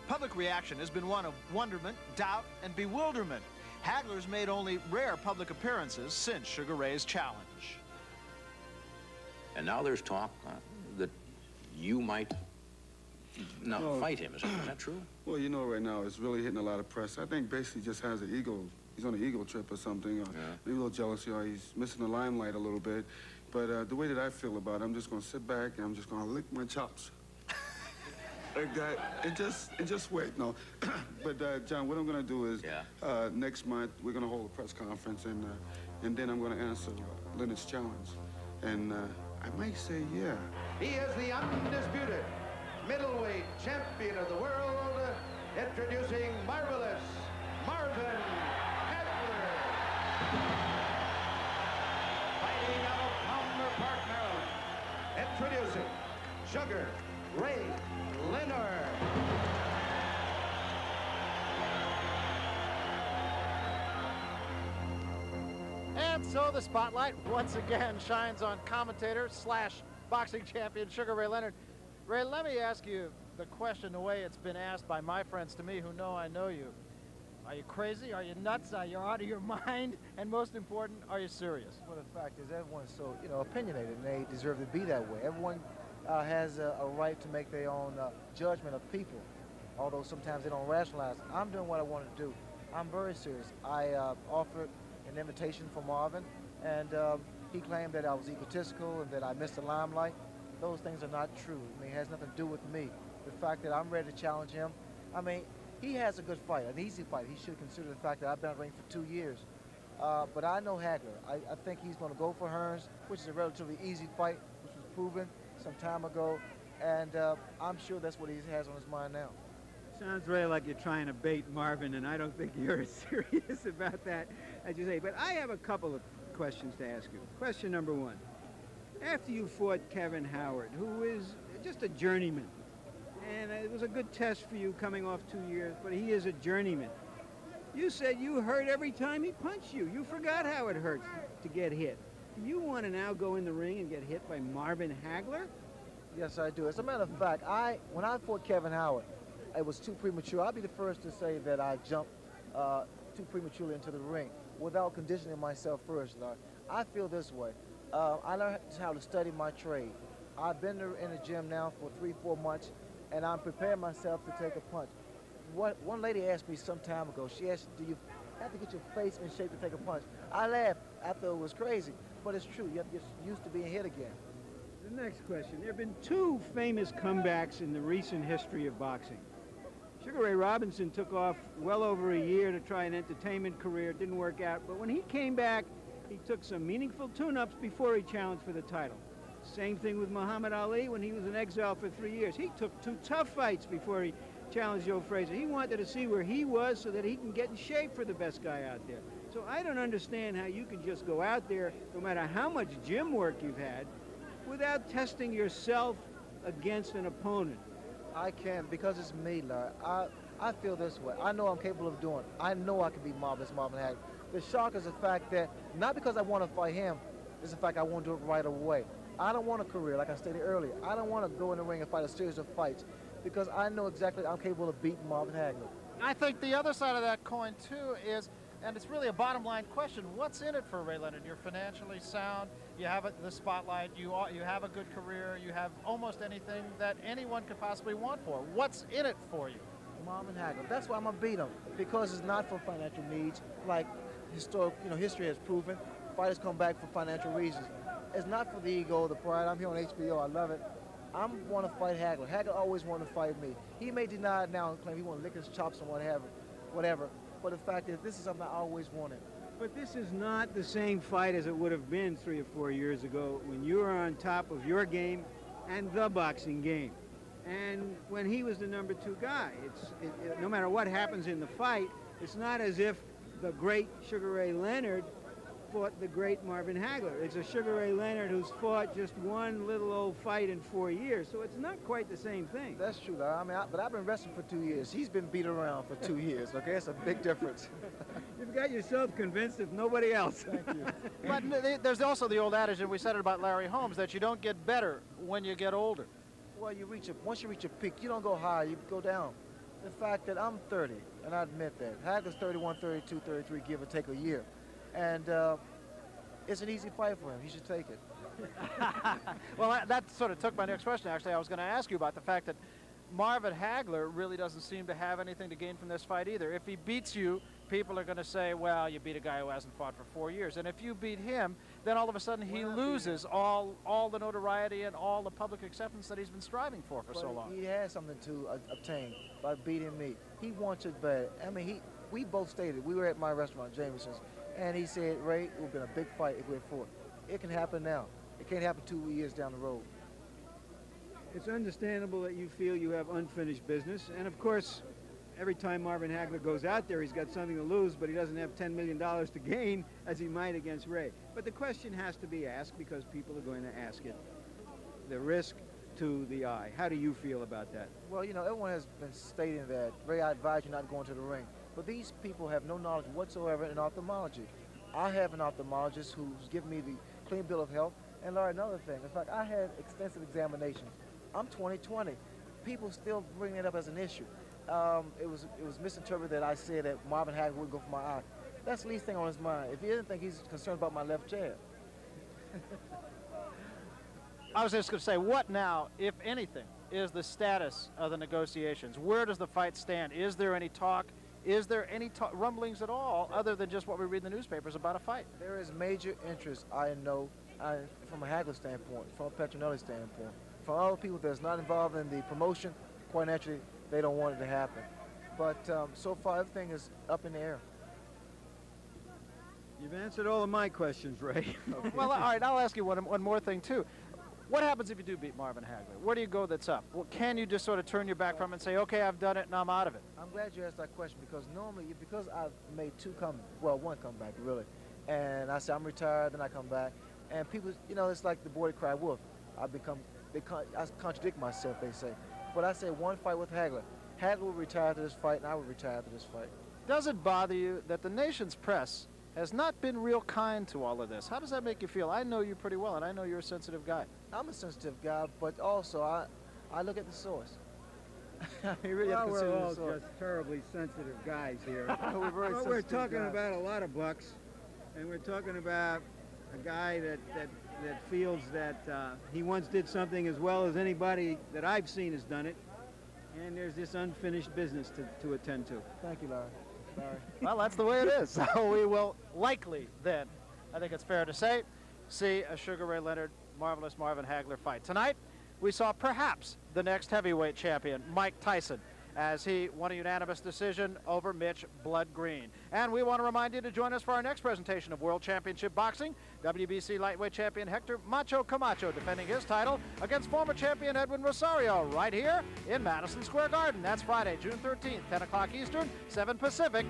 [SPEAKER 1] Public reaction has been one of wonderment, doubt, and bewilderment. Hagler's made only rare public appearances since Sugar Ray's challenge.
[SPEAKER 24] And now there's talk that you might not fight him. Is that true?
[SPEAKER 4] Well, you know, right now it's really hitting a lot of press. I think basically just has an ego. He's on an ego trip or something. Or maybe a little jealousy, or he's missing the limelight a little bit. But the way that I feel about it, I'm just going to sit back and I'm just going to lick my chops. Like that, and just wait. No, but John, what I'm going to do is next month we're going to hold a press conference, and and then I'm going to answer Leonard's challenge. And I might say yeah.
[SPEAKER 23] He is the undisputed middleweight champion of the world, introducing Marvelous Marvin Hagler. Fighting out of Palmer Park, Maryland, introducing Sugar Ray Leonard.
[SPEAKER 6] And so the spotlight once again shines on commentator slash boxing champion Sugar Ray Leonard. Ray, let me ask you the question the way it's been asked by my friends to me who know I know you. Are you crazy? Are you nuts? Are you out of your mind? And most important, are you serious?
[SPEAKER 2] Well, the fact is everyone's so, opinionated, and they deserve to be that way. Everyone has a right to make their own judgment of people, although sometimes they don't rationalize. I'm doing what I want to do. I'm very serious. I offered an invitation for Marvin, and he claimed that I was egotistical and that I missed the limelight. Those things are not true. I mean, it has nothing to do with me. The fact that I'm ready to challenge him, I mean, he has a good fight, an easy fight. He should consider the fact that I've been in the ring for 2 years. But I know Hagler. I think he's going to go for Hearns, which is a relatively easy fight, which was proven some time ago. And I'm sure that's what he has on his mind now.
[SPEAKER 21] Sounds really like you're trying to bait Marvin, and I don't think you're as serious about that as you say. But I have a couple of questions to ask you. Question number one. After you fought Kevin Howard, who is just a journeyman, and it was a good test for you coming off 2 years, but he is a journeyman. You said you hurt every time he punched you. You forgot how it hurts to get hit. Do you want to now go in the ring and get hit by Marvin Hagler?
[SPEAKER 2] Yes, I do. As a matter of fact, when I fought Kevin Howard, it was too premature. I'll be the first to say that I jumped too prematurely into the ring without conditioning myself first, Larry. I feel this way. I learned how to study my trade. I've been in the gym now for 3-4 months, and I'm preparing myself to take a punch. One lady asked me some time ago, she asked, do you have to get your face in shape to take a punch? I laughed. I thought it was crazy, but it's true. You have to get used to being hit again.
[SPEAKER 21] The next question. There have been two famous comebacks in the recent history of boxing. Sugar Ray Robinson took off well over a year to try an entertainment career. It didn't work out, but when he came back, he took some meaningful tune-ups before he challenged for the title. Same thing with Muhammad Ali when he was in exile for 3 years. He took 2 tough fights before he challenged Joe Frazier. He wanted to see where he was so that he can get in shape for the best guy out there. So I don't understand how you can just go out there, no matter how much gym work you've had, without testing yourself against an opponent.
[SPEAKER 2] I can, because it's me, Larry. I feel this way. I know I'm capable of doing it. I know I can beat Marvin Hagler. The shock is the fact that, not because I want to fight him, it's the fact I want to do it right away. I don't want a career, like I stated earlier. I don't want to go in the ring and fight a series of fights because I know exactly I'm capable of beating Marvin Hagler.
[SPEAKER 6] I think the other side of that coin, too, is, and it's really a bottom line question, what's in it for Ray Leonard? You're financially sound, you have the spotlight, you have a good career, you have almost anything that anyone could possibly want for. What's in it for you?
[SPEAKER 2] Marvin Hagler. That's why I'm going to beat him, because it's not for financial needs, like history has proven. Fighters come back for financial reasons. It's not for the ego, the pride. I'm here on HBO. I love it. I want to fight Hagler. Hagler always wanted to fight me. He may deny it now and claim he want to lick his chops and whatever. But the fact is, this is something I always wanted.
[SPEAKER 21] But this is not the same fight as it would have been 3 or 4 years ago when you were on top of your game and the boxing game. And when he was the number 2 guy, no matter what happens in the fight, it's not as if the great Sugar Ray Leonard fought the great Marvin Hagler. It's a Sugar Ray Leonard who's fought just one little old fight in 4 years, so it's not quite the same thing.
[SPEAKER 2] That's true, I mean, but I've been wrestling for 2 years. He's been beat around for 2 years, okay? It's a big difference.
[SPEAKER 21] You've got yourself convinced if nobody else.
[SPEAKER 2] Thank you.
[SPEAKER 6] But there's also the old adage, and we said it about Larry Holmes, that you don't get better when you get older.
[SPEAKER 2] Well, once you reach a peak, you don't go high, you go down. The fact that I'm 30, and I admit that. Hagler's 31, 32, 33, give or take a year. And it's an easy fight for him. He should take it.
[SPEAKER 6] Well, that sort of took my next question, actually. I was going to ask you about the fact that Marvin Hagler really doesn't seem to have anything to gain from this fight either. If he beats you, people are going to say, well, you beat a guy who hasn't fought for 4 years. And if you beat him, then all of a sudden he loses all the notoriety and all the public acceptance that he's been striving for so long.
[SPEAKER 2] He has something to obtain by beating me. He wants it bad. I mean, we both stated, we were at my restaurant, Jameson's, And he said, Ray, it would have been a big fight if we had fought. It can happen now. It can't happen 2 years down the road.
[SPEAKER 21] It's understandable that you feel you have unfinished business. And of course, every time Marvin Hagler goes out there, he's got something to lose, but he doesn't have $10 million to gain as he might against Ray. But the question has to be asked because people are going to ask it. The risk to the eye. How do you feel about that?
[SPEAKER 2] Well, you know, everyone has been stating that, Ray, I advise you not going to the ring. But these people have no knowledge whatsoever in ophthalmology. I have an ophthalmologist who's given me the clean bill of health. And Larry, another thing, in fact, I had extensive examinations. I'm 20/20. People still bring it up as an issue. It was misinterpreted that I said that Marvin Hagler would go for my eye. That's the least thing on his mind. If he didn't think he's concerned about my left jab.
[SPEAKER 6] I was just going to say, what now, if anything, is the status of the negotiations? Where does the fight stand? Is there any talk? Is there any rumblings at all other than just what we read in the newspapers about a fight?
[SPEAKER 2] There is major interest, I know, from a Hagler standpoint, from a Petronelli standpoint. From other people that's not involved in the promotion, quite naturally, they don't want it to happen. But so far, everything is up in the air.
[SPEAKER 21] You've answered all of my questions, Ray.
[SPEAKER 6] Okay. Well, all right, I'll ask you one more thing, too. What happens if you do beat Marvin Hagler? Where do you go that's up? Well, can you just sort of turn your back from it and say, okay, I've done it and I'm out of it?
[SPEAKER 2] I'm glad you asked that question because normally, because I've made one comeback, really. And I say I'm retired, then I come back. And people, you know, it's like the boy that cried wolf. I contradict myself, they say. But I say one fight with Hagler. Hagler will retire to this fight, and I will retire to this fight.
[SPEAKER 6] Does it bother you that the nation's press has not been real kind to all of this? How does that make you feel? I know you pretty well, and I know you're a sensitive guy.
[SPEAKER 2] I'm a sensitive guy, but also I look at the source.
[SPEAKER 21] We're all just terribly sensitive guys here. We're talking about a lot of bucks, and we're talking about a guy that feels that he once did something as well as anybody that I've seen has done it, and there's this unfinished business to attend to.
[SPEAKER 2] Thank you, Larry.
[SPEAKER 6] Well, that's the way it is. So we will likely then, I think it's fair to say, see a Sugar Ray Leonard, Marvelous Marvin Hagler fight. Tonight, we saw perhaps the next heavyweight champion, Mike Tyson, as he won a unanimous decision over Mitch Blood Green. And we want to remind you to join us for our next presentation of World Championship Boxing. WBC lightweight champion Hector Macho Camacho defending his title against former champion Edwin Rosario right here in Madison Square Garden. That's Friday, June 13th, 10 o'clock Eastern, 7 Pacific.